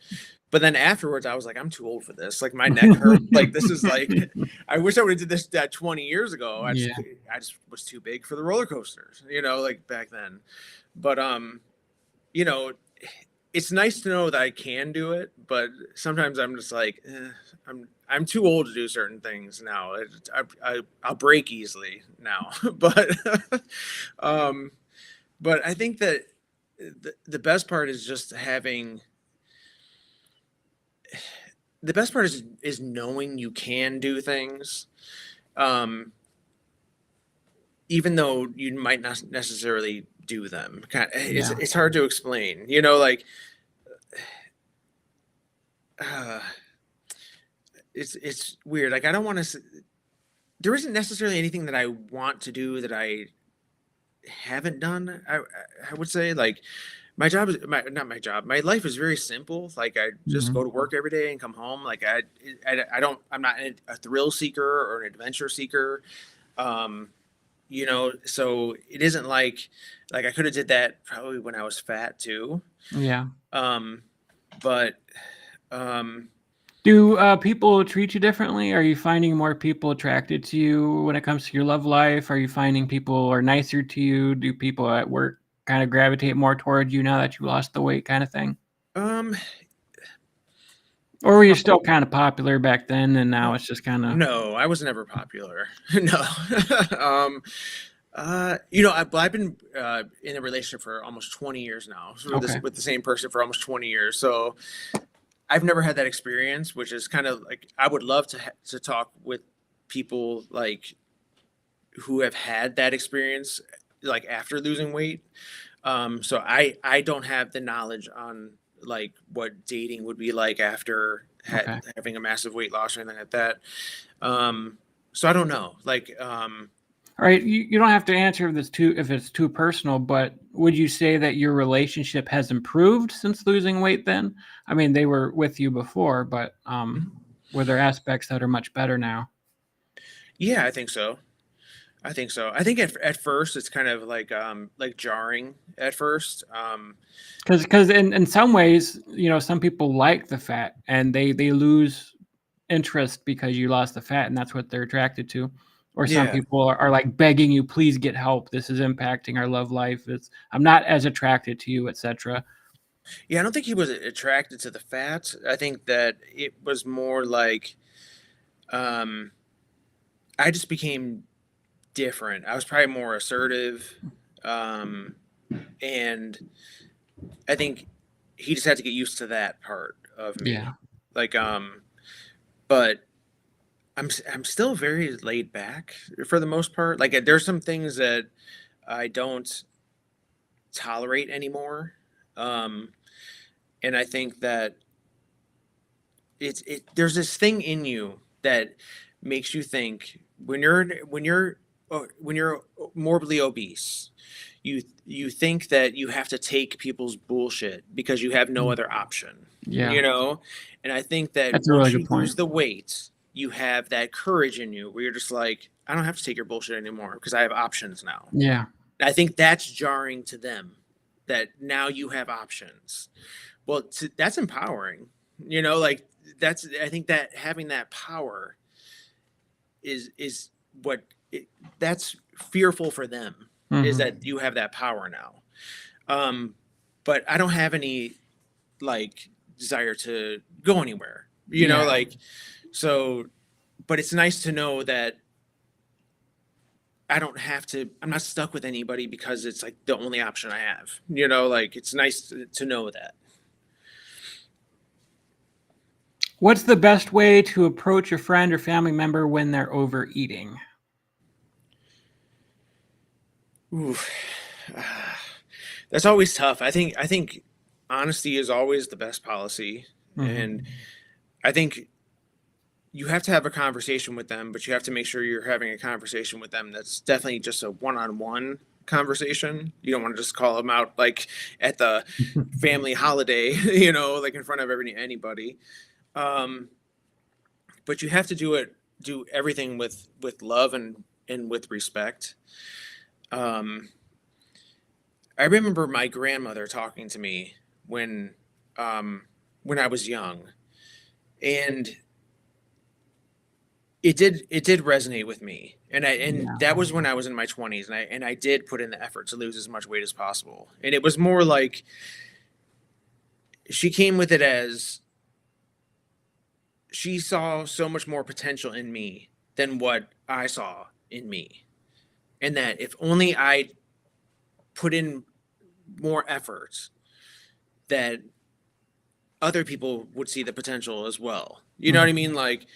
But then afterwards, I was like, I'm too old for this. Like my neck hurt. Like this is like, I wish I would have did this that 20 years ago. Yeah. I just was too big for the roller coasters, like back then. But you know, it's nice to know that I can do it. But sometimes I'm just like, I'm too old to do certain things now. I'll break easily now. Um, but I think that the best part is just having. The best part is knowing you can do things, um, even though you might not necessarily do them. It's hard to explain. Like it's weird. Like I don't want to. There isn't necessarily anything that I want to do that I haven't done. I would say like my job is not my job. My life is very simple. Like I just go to work every day and come home. Like I'm not a thrill seeker or an adventure seeker. So it isn't like I could have did that probably when I was fat too. Yeah. But Do people treat you differently? Are you finding more people attracted to you when it comes to your love life? Are you finding people are nicer to you? Do people at work kind of gravitate more towards you now that you lost the weight, kind of thing? Or were you still kind of popular back then and now it's just kind of... No, I was never popular. No. I've been in a relationship for almost 20 years now. So with the same person for almost 20 years. So I've never had that experience, which is kind of like I would love to talk with people like who have had that experience, like after losing weight. So I don't have the knowledge on like what dating would be like after having a massive weight loss or anything like that. So I don't know. Like, all right, you don't have to answer if it's too personal, but would you say that your relationship has improved since losing weight then? I mean, they were with you before, but were there aspects that are much better now? Yeah, I think so. I think at first it's kind of like jarring at first. Because in some ways, some people like the fat and they lose interest because you lost the fat and that's what they're attracted to. Or some people are like begging you, please get help. This is impacting our love life. I'm not as attracted to you, etc. Yeah, I don't think he was attracted to the fat. I think that it was more like I just became different. I was probably more assertive. And I think he just had to get used to that part of me. Yeah. Like, but I'm still very laid back for the most part. Like there's some things that I don't tolerate anymore. And I think that there's this thing in you that makes you think when you're morbidly obese, you think that you have to take people's bullshit because you have no other option. Yeah. you know? And I think that That's a really once good you point. lose the weight, you have that courage in you where you're just like, I don't have to take your bullshit anymore because I have options now. Yeah. I think that's jarring to them, that now you have options. Well, that's empowering, like I think that having that power is what that's fearful for them, is that you have that power now. But I don't have any like desire to go anywhere, Yeah. like, so, but it's nice to know that I'm not stuck with anybody because it's like the only option I have, like it's nice to know that. What's the best way to approach a friend or family member when they're overeating? Ooh. That's always tough. I think honesty is always the best policy. And I think you have to have a conversation with them, but you have to make sure you're having a conversation with them that's definitely just a one-on-one conversation. You don't want to just call them out like at the family holiday, like in front of anybody. But you have to do everything with love and with respect. I remember my grandmother talking to me when I was young, and it did resonate with me. And that was when I was in my 20s, and I did put in the effort to lose as much weight as possible. And it was more like she came with it as she saw so much more potential in me than what I saw in me. And that if only I put in more efforts, that other people would see the potential as well. You know what I mean? Like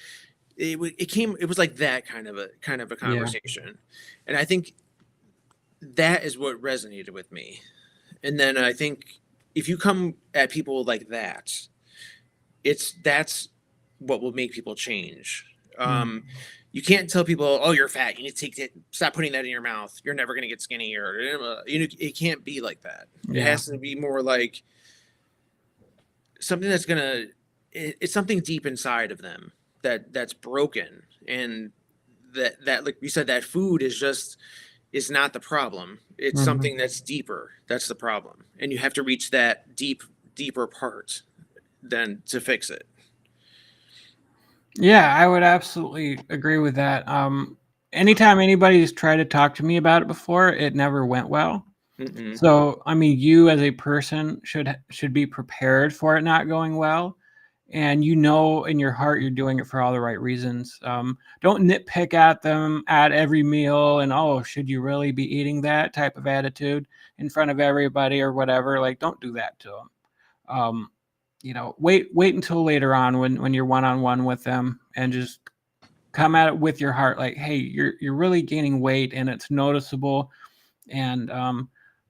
it was like that kind of a conversation. And I think that is what resonated with me. And then I think if you come at people like that, that's what will make people change. You can't tell people, oh, you're fat, you need to take it, stop putting that in your mouth, you're never going to get skinny, or it can't be like that. It has to be more like something that's it's something deep inside of them that's broken, and that like you said, that food is not the problem. It's something that's deeper. That's the problem. And you have to reach that deeper part then to fix it. Yeah, I would absolutely agree with that. Anytime anybody's tried to talk to me about it before, it never went well. So, I mean, you as a person should be prepared for it not going well. And in your heart, you're doing it for all the right reasons. Don't nitpick at them at every meal and, oh, should you really be eating that type of attitude in front of everybody or whatever? Like, don't do that to them. Wait until later on when you're one-on-one with them, and just come at it with your heart. Like, hey, you're really gaining weight and it's noticeable. And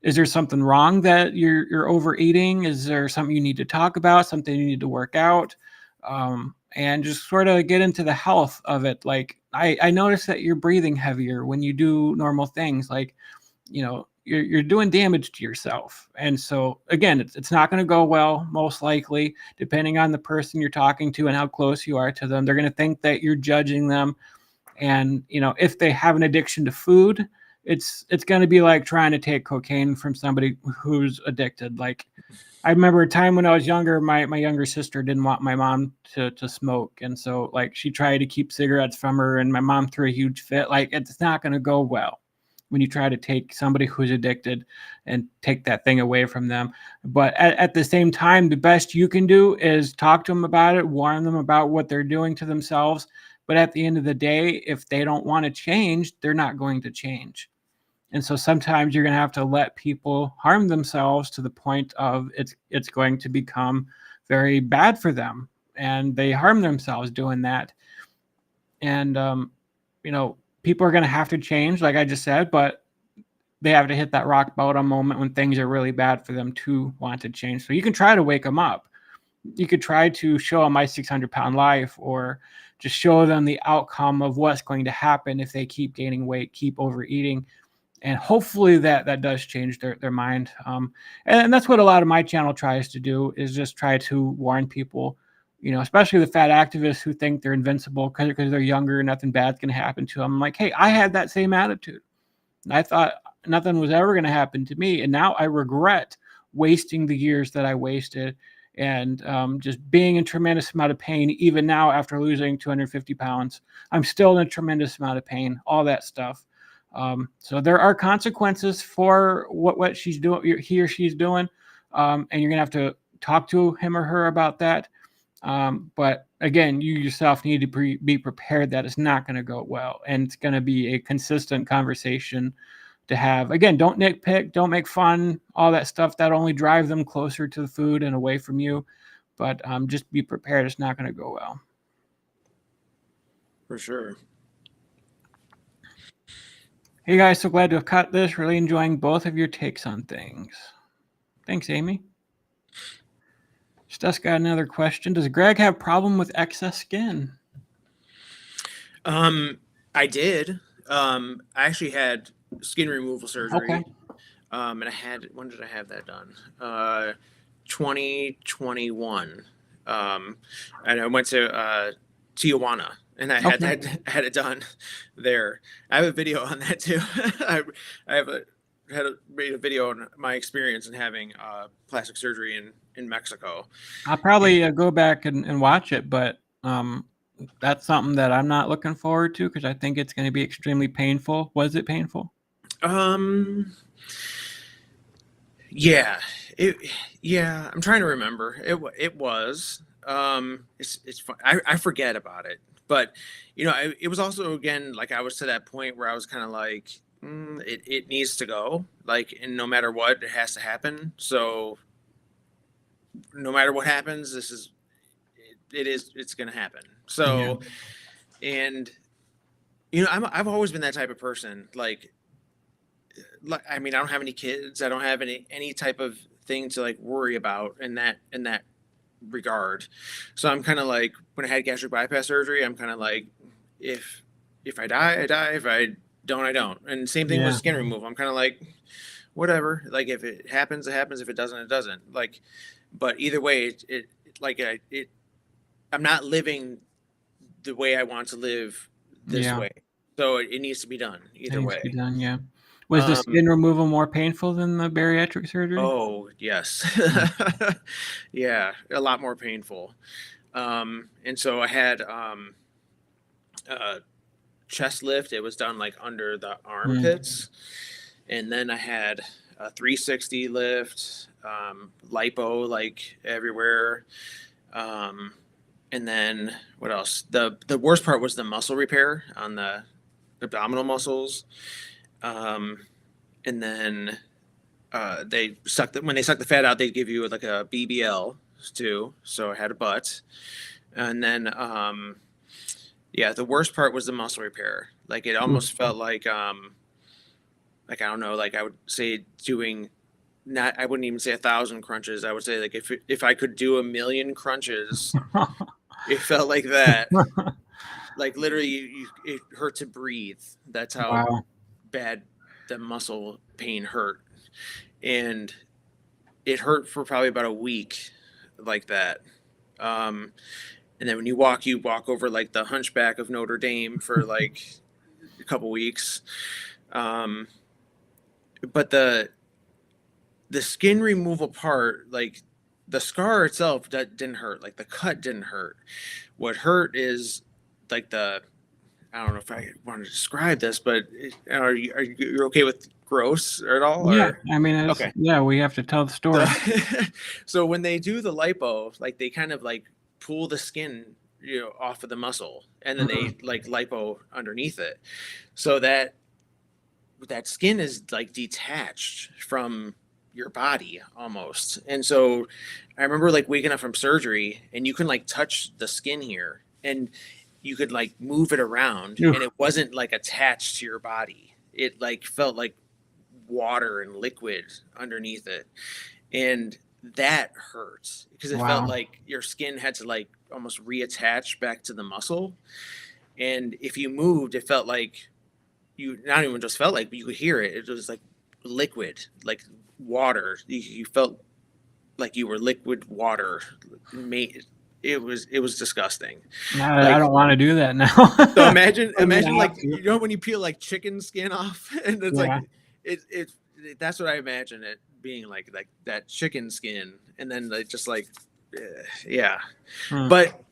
is there something wrong that you're overeating? Is there something you need to talk about? Something you need to work out? And just sort of get into the health of it. Like, I noticed that you're breathing heavier when you do normal things. Like, you're doing damage to yourself. And so again, it's not going to go well, most likely, depending on the person you're talking to and how close you are to them. They're going to think that you're judging them. And, if they have an addiction to food, it's going to be like trying to take cocaine from somebody who's addicted. Like, I remember a time when I was younger, my younger sister didn't want my mom to smoke. And so like she tried to keep cigarettes from her, and my mom threw a huge fit. Like, it's not going to go well when you try to take somebody who's addicted and take that thing away from them. But at the same time, the best you can do is talk to them about it, warn them about what they're doing to themselves. But at the end of the day, if they don't want to change, they're not going to change. And so sometimes you're going to have to let people harm themselves to the point of it's going to become very bad for them, and they harm themselves doing that. And people are going to have to change, like I just said, but they have to hit that rock bottom moment when things are really bad for them to want to change. So you can try to wake them up. You could try to show them My 600-Pound Life, or just show them the outcome of what's going to happen if they keep gaining weight, keep overeating. and hopefully that does change their mind. And that's what a lot of my channel tries to do, is just try to warn people, especially the fat activists who think they're invincible because they're younger, nothing bad's going to happen to them. I'm like, hey, I had that same attitude. I thought nothing was ever going to happen to me, and now I regret wasting the years that I wasted, and just being in tremendous amount of pain. Even now, after losing 250 pounds, I'm still in a tremendous amount of pain, all that stuff. So there are consequences for what she's doing, he or she's doing, and you're gonna have to talk to him or her about that. But again, you yourself need to be prepared that it's not going to go well, and it's going to be a consistent conversation to have. Again, don't nitpick, don't make fun, all that stuff that only drive them closer to the food and away from you. But just be prepared, it's not going to go well. For sure. Hey guys, so glad to have caught this. Really enjoying both of your takes on things. Thanks, Amy. Just got another question. Does Greg have problem with excess skin? I did. I actually had skin removal surgery. Okay. And when did I have that done? 2021. And I went to Tijuana, and I had it done there. I have a video on that too. Made a video on my experience in having plastic surgery in Mexico. I'll probably go back and watch it, but that's something that I'm not looking forward to, because I think it's going to be extremely painful. Was it painful? Yeah, I'm trying to remember. It was. It's fun. I forget about it, but it was also, again, like, I was to that point where I was kind of like, it needs to go, like, and no matter what, it has to happen. So no matter what happens, it's going to happen. So, and I've always been that type of person. Like, I mean, I don't have any kids. I don't have any type of thing to like worry about in that regard. So I'm kind of like, when I had gastric bypass surgery, I'm kind of like, if I die, I die. If I don't, I don't. And same thing with skin removal. I'm kind of like, whatever. Like, if it happens, it happens. If it doesn't, it doesn't. Like, but either way, I'm not living the way I want to live this way. So it needs to be done either way. Was the skin removal more painful than the bariatric surgery? Oh, yes. Yeah, a lot more painful. And so I had chest lift. It was done like under the armpits. And then I had a 360 lift, lipo, like everywhere. And then what else? The worst part was the muscle repair on the abdominal muscles. And then when they suck the fat out, they'd give you like a BBL too. So I had a butt. And then the worst part was the muscle repair. Like, it almost felt like I don't know, like, I would say I wouldn't even say 1,000 crunches. I would say, like, if I could do 1,000,000 crunches, it felt like that. Like, literally, it hurt to breathe. That's how bad the muscle pain hurt. And it hurt for probably about a week, like that. And then when you walk over like the Hunchback of Notre Dame for like a couple weeks. But the skin removal part, like, the scar itself, that didn't hurt. Like, the cut didn't hurt. What hurt is like I don't know if I want to describe this, but are you okay with gross at all? Yeah, or? I mean, okay. Yeah, we have to tell the story. So when they do the lipo, like, they kind of like pull the skin, off of the muscle, and then they like lipo underneath it, so that skin is like detached from your body almost. And so I remember like waking up from surgery, and you can like touch the skin here, and you could like move it around, and it wasn't like attached to your body. It like felt like water and liquid underneath it. And that hurts, because it felt like your skin had to like almost reattach back to the muscle. And if you moved, it felt like you not even just felt like, but you could hear it. It was like liquid, like water. You felt like you were liquid water. It was disgusting. I Like, don't want to do that now. so imagine I'm gonna like, have to. you know, when you peel like chicken skin off, and it's like Yeah. it that's what I imagine it being like that chicken skin, and then like just like yeah. Hmm. But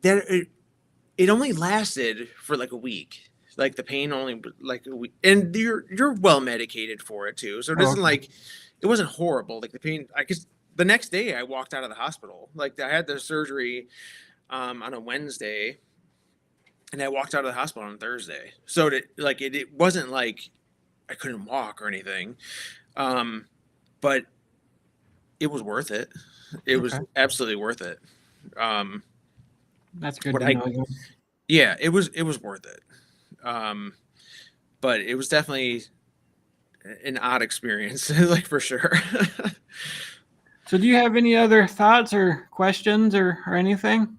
it only lasted for like a week. Like the pain only like a week, and you're well medicated for it too. So it Oh, isn't okay. like it wasn't horrible. Like the pain, I guess the next day I walked out of the hospital. Like I had the surgery on a Wednesday, and I walked out of the hospital on Thursday. So it wasn't like I couldn't walk or anything, but it was worth it. It was Okay. absolutely worth it. That's good What to I know. Yeah, it was worth it. But it was definitely an odd experience, like for sure. So, do you have any other thoughts or questions or anything?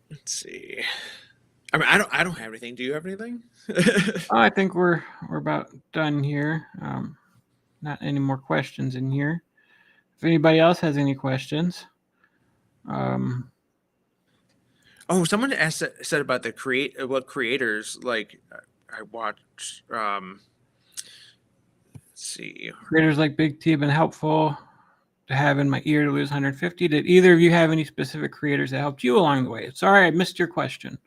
Let's see. I mean, I don't have anything. Do you have anything? Oh, I think we're about done here. Not any more questions in here. If anybody else has any questions, Oh, someone said about the what creators like. I watched. Let's see. creators like Big T have been helpful to have in my ear to lose 150. Did either of you have any specific creators that helped you along the way? Sorry, I missed your question.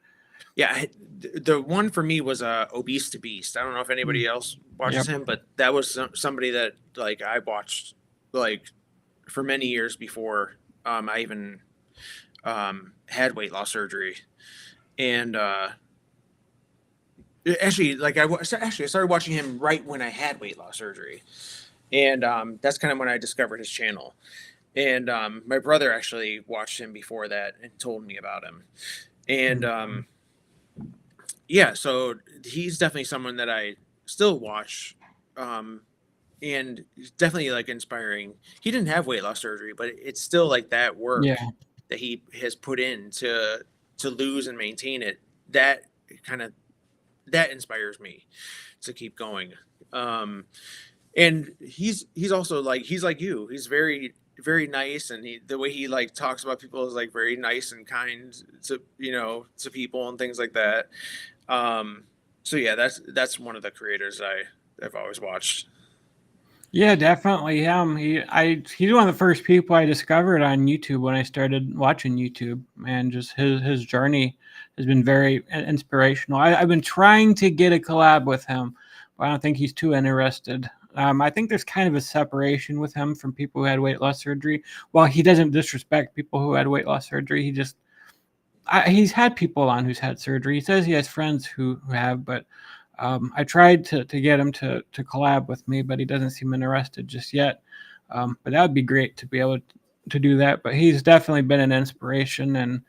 Yeah, the one for me was Obese to Beast. I don't know if anybody else watches Yep. him, but that was somebody that like I watched like for many years before I even had weight loss surgery, and actually, like I started watching him right when I had weight loss surgery, and that's kind of when I discovered his channel. And my brother actually watched him before that and told me about him, and yeah, so he's definitely someone that I still watch, and he's definitely like inspiring. He didn't have weight loss surgery, but it's still like that work Yeah. that he has put in to lose and maintain it. That kind of that inspires me to keep going. And he's also like he's like you. He's very nice, and the way he like talks about people is like very nice and kind to to people and things like that. So yeah, that's one of the creators I've always watched. Yeah, definitely him. He's one of the first people I discovered on YouTube when I started watching YouTube, and just his journey has been very inspirational. I've been trying to get a collab with him, but I don't think he's too interested. I think there's kind of a separation with him from people who had weight loss surgery. While he doesn't disrespect people who had weight loss surgery, he's had people on who's had surgery. He says he has friends who have, but I tried to get him to collab with me, but he doesn't seem interested just yet. But that would be great to be able to do that. But he's definitely been an inspiration. And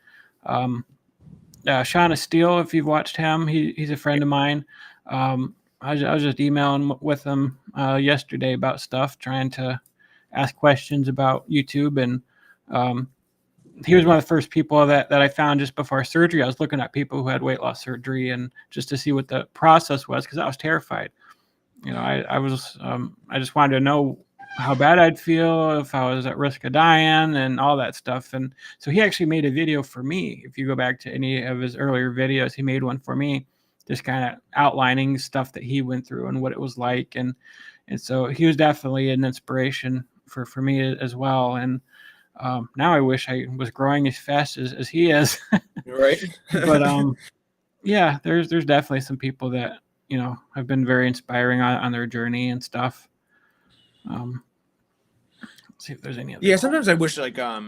Shauna Steele, if you've watched him, he's a friend of mine. I was just emailing with him yesterday about stuff, trying to ask questions about YouTube. And he was one of the first people that I found just before surgery. I was looking at people who had weight loss surgery and just to see what the process was, because I was terrified. I just wanted to know how bad I'd feel, if I was at risk of dying, and all that stuff. And so he actually made a video for me. If you go back to any of his earlier videos, he made one for me, just kind of outlining stuff that he went through and what it was like. And so he was definitely an inspiration for me as well. And now I wish I was growing as fast as he is. Right. But yeah, there's definitely some people that have been very inspiring on their journey and stuff. Let's see if there's any other. Yeah, sometimes I wish like I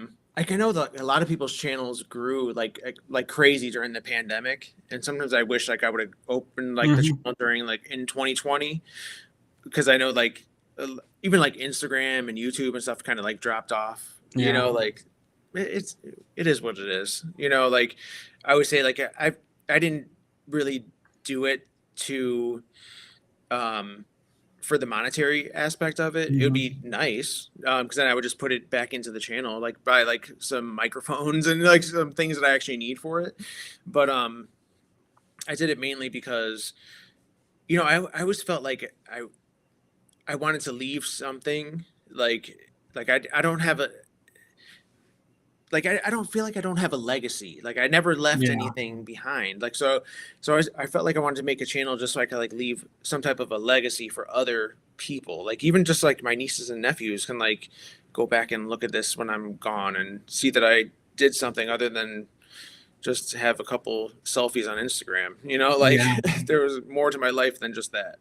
know that a lot of people's channels grew like crazy during the pandemic, and sometimes I wish like I would have opened like the channel during like in 2020, because I know like even like Instagram and YouTube and stuff kind of like dropped off. Yeah. Like it is what it is. Like I would say like I didn't really do it to for the monetary aspect of it, it would be nice, because then I would just put it back into the channel, like buy like some microphones and like some things that I actually need for it. But I did it mainly because, I always felt like I wanted to leave something, like I don't have a like I don't feel like I don't have a legacy. Like I never left Yeah. anything behind. Like so I felt like I wanted to make a channel just so I could like leave some type of a legacy for other people. Like even just like my nieces and nephews can like go back and look at this when I'm gone and see that I did something other than just have a couple selfies on Instagram. Like Yeah. there was more to my life than just that.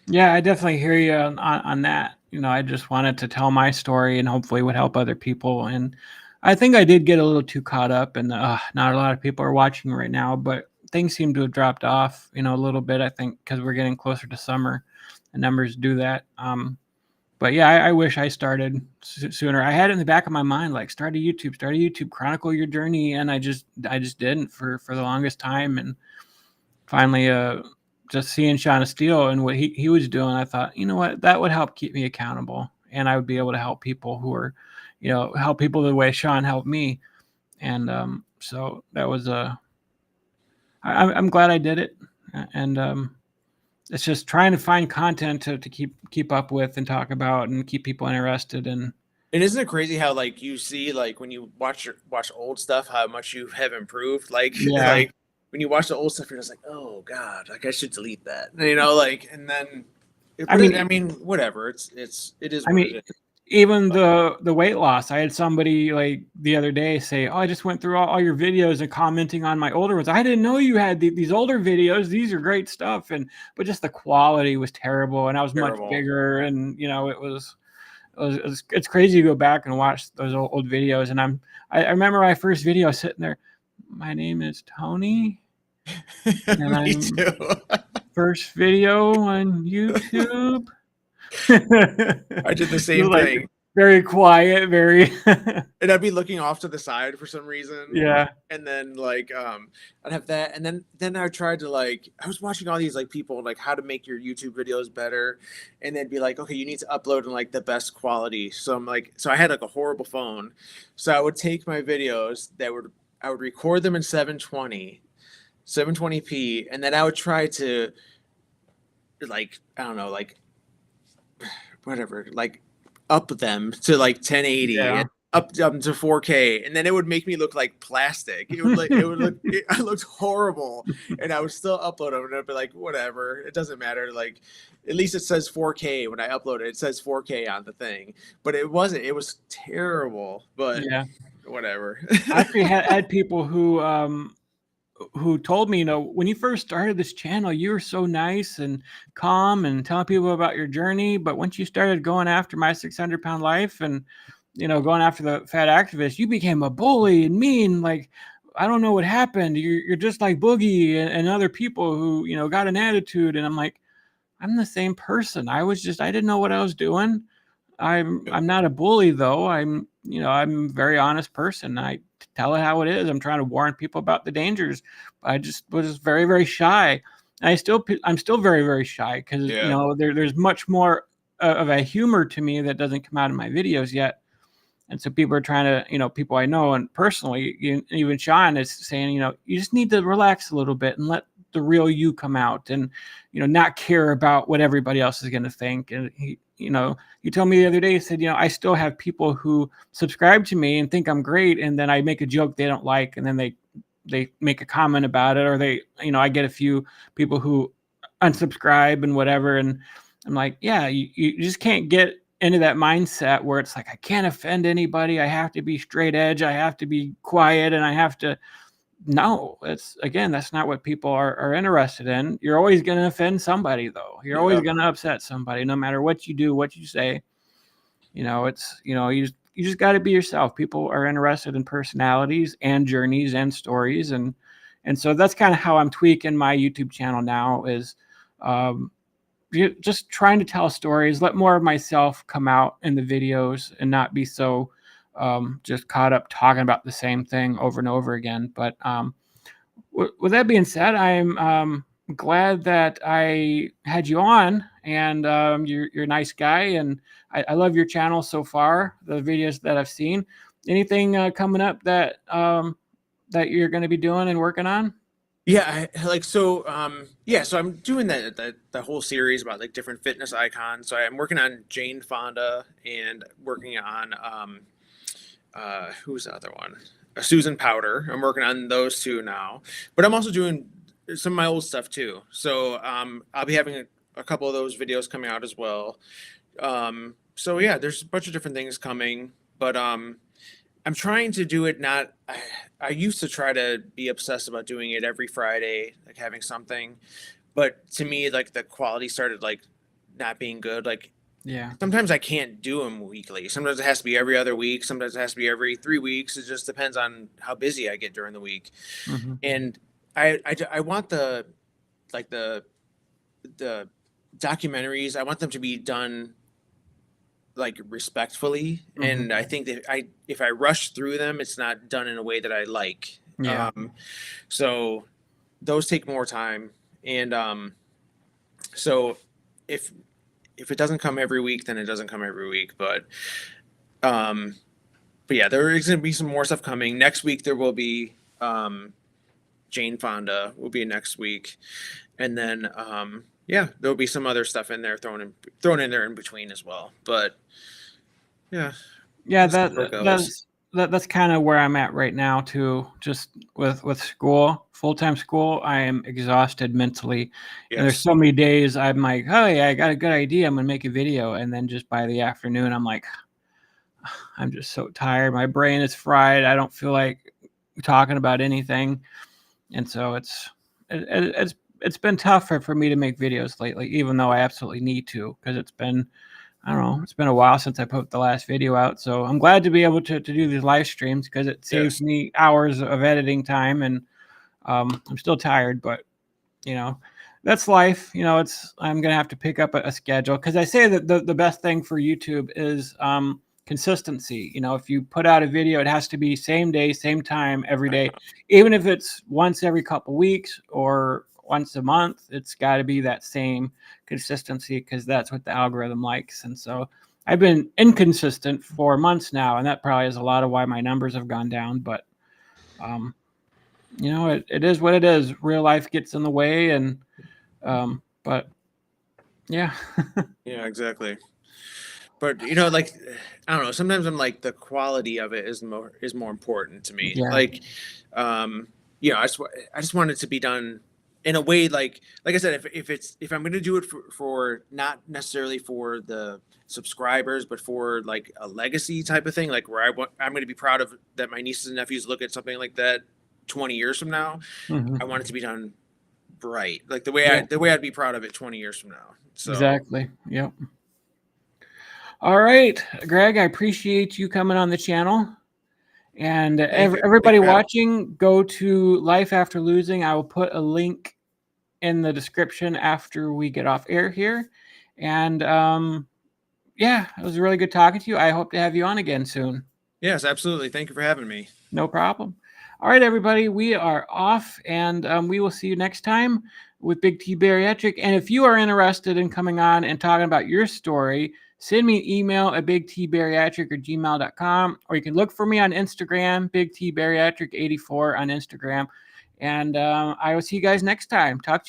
Yeah, I definitely hear you on that. I just wanted to tell my story and hopefully would help other people. And I think I did get a little too caught up, and not a lot of people are watching right now, but things seem to have dropped off, a little bit. I think because we're getting closer to summer, the numbers do that. But yeah, I wish I started sooner. I had it in the back of my mind, like start a YouTube, chronicle your journey, and I just didn't for the longest time. And finally, just seeing Shauna Steele and what he was doing, I thought, you know what, that would help keep me accountable, and I would be able to help people who are, help people the way Sean helped me. And so that was I'm glad I did it, and it's just trying to find content to keep up with and talk about and keep people interested. And isn't it crazy how like you see like when you watch old stuff how much you have improved? Like yeah, like when you watch the old stuff, you're just like, oh god, like I should delete that. Like and then I mean, whatever. It is I what mean, it is. even the weight loss, I had somebody like the other day say, "Oh, I just went through all your videos and commenting on my older ones. I didn't know you had these older videos. These are great stuff." But just the quality was terrible, and I was much Terrible. bigger, and it's crazy to go back and watch those old videos. And I remember my first video sitting there. My name is Tony, and Me I'm too. first video on YouTube. I did the same Like thing. very quiet, very And I'd be looking off to the side for some reason. yeah. And then like I'd have that, and then I tried to like I was watching all these like people like how to make your YouTube videos better, and they'd be like, okay, you need to upload in like the best quality. So I'm like, so I had like a horrible phone, so I would take my videos I would record them in 720p, and then I would try to like I don't know like whatever like up them to like 1080 Yeah. and up them to 4K, and then it would make me look like plastic. I looked horrible, and I would still upload them, and I'd be like, whatever, it doesn't matter. Like, at least it says 4K when I upload it. It says 4K on the thing, but it wasn't. It was terrible, but Yeah. whatever. I actually had people who told me, when you first started this channel, you were so nice and calm and telling people about your journey. But once you started going after my 600-pound life and, going after the fat activist, you became a bully and mean. Like, I don't know what happened. You're just like Boogie and other people who, got an attitude. And I'm like, I'm the same person. I didn't know what I was doing. I'm not a bully though. I'm a very honest person. I tell it how it is. I'm trying to warn people about the dangers. I just was very, very shy. I'm still very, very shy because Yeah. there's much more of a humor to me that doesn't come out in my videos yet. And so people are trying to, people I know and personally, even Sean is saying, you just need to relax a little bit and let the real you come out, and not care about what everybody else is going to think. And he told me the other day, he said, I still have people who subscribe to me and think I'm great, and then I make a joke they don't like, and then they make a comment about it, or I get a few people who unsubscribe and whatever. And I'm like, yeah, you just can't get into that mindset where it's like, I can't offend anybody. I have to be straight edge. I have to be quiet, and I have to. No, that's not what people are interested in. You're always going to offend somebody, though. You're always going to upset somebody, no matter what you do, what you say. You just got to be yourself. People are interested in personalities and journeys and stories, and so that's kind of how I'm tweaking my YouTube channel now. Is just trying to tell stories, let more of myself come out in the videos, and not be so just caught up talking about the same thing over and over again. But with that being said, I'm glad that I had you on, and you're a nice guy, and I love your channel so far. The videos that I've seen. Anything coming up that that you're going to be doing and working on? Yeah, so I'm doing that whole series about like different fitness icons. So I'm working on Jane Fonda and working on who's the other one? Susan Powder. I'm working on those two now, but I'm also doing some of my old stuff too. So I'll be having a couple of those videos coming out as well. So yeah, there's a bunch of different things coming, but I'm trying to do it not. I used to try to be obsessed about doing it every Friday, like having something, but to me, like the quality started like not being good. Like Yeah. sometimes I can't do them weekly. Sometimes it has to be every other week. Sometimes it has to be every 3 weeks. It just depends on how busy I get during the week. Mm-hmm. And I want the like the documentaries. I want them to be done like respectfully, and I think that if I rush through them, it's not done in a way that I like. Yeah. So those take more time, and so if it doesn't come every week, then it doesn't come every week. But yeah, there is going to be some more stuff coming next week. There will be Jane Fonda will be next week, and then yeah, there'll be some other stuff in there thrown in there in between as well. But yeah, that's kind of where I'm at right now too. Just with school, full-time school, I am exhausted mentally. Yes. And there's so many days I'm like, oh yeah, I got a good idea, I'm gonna make a video, and then just by the afternoon I'm like, I'm just so tired, my brain is fried, I don't feel like talking about anything. And so it's been tough for me to make videos lately, even though I absolutely need to, because it's been, I don't know, it's been a while since I put the last video out. So I'm glad to be able to do these live streams, because it saves me hours of editing time. And I'm still tired, but you know, that's life. You know, I'm going to have to pick up a schedule, because I say that the best thing for YouTube is consistency. You know, if you put out a video, it has to be same day, same time, every day. Even if it's once every couple weeks or once a month, it's got to be that same consistency, because that's what the algorithm likes. And so I've been inconsistent for months now, and that probably is a lot of why my numbers have gone down. But you know, it is what it is. Real life gets in the way, and but yeah. Yeah, exactly. But you know, like I don't know, sometimes I'm like the quality of it is more important to me. Yeah. Like you know, I just want it to be done in a way like I said, if I'm going to do it for not necessarily for the subscribers, but for like a legacy type of thing, like where I'm going to be proud of that my nieces and nephews look at something like that 20 years from now. I want it to be done right, like the way I'd be proud of it 20 years from now. So exactly. Yep. All right, Greg, I appreciate you coming on the channel. And everybody watching, go to Life After Losing. I will put a link in the description after we get off air here. And yeah, it was really good talking to you. I hope to have you on again soon. Yes, absolutely. Thank you for having me. No problem. All right, everybody, we are off, and we will see you next time with Big T Bariatric. And if you are interested in coming on and talking about your story, send me an email at bigtbariatric@gmail.com, or you can look for me on Instagram, bigtbariatric84 on Instagram. And I will see you guys next time. Talk to you later.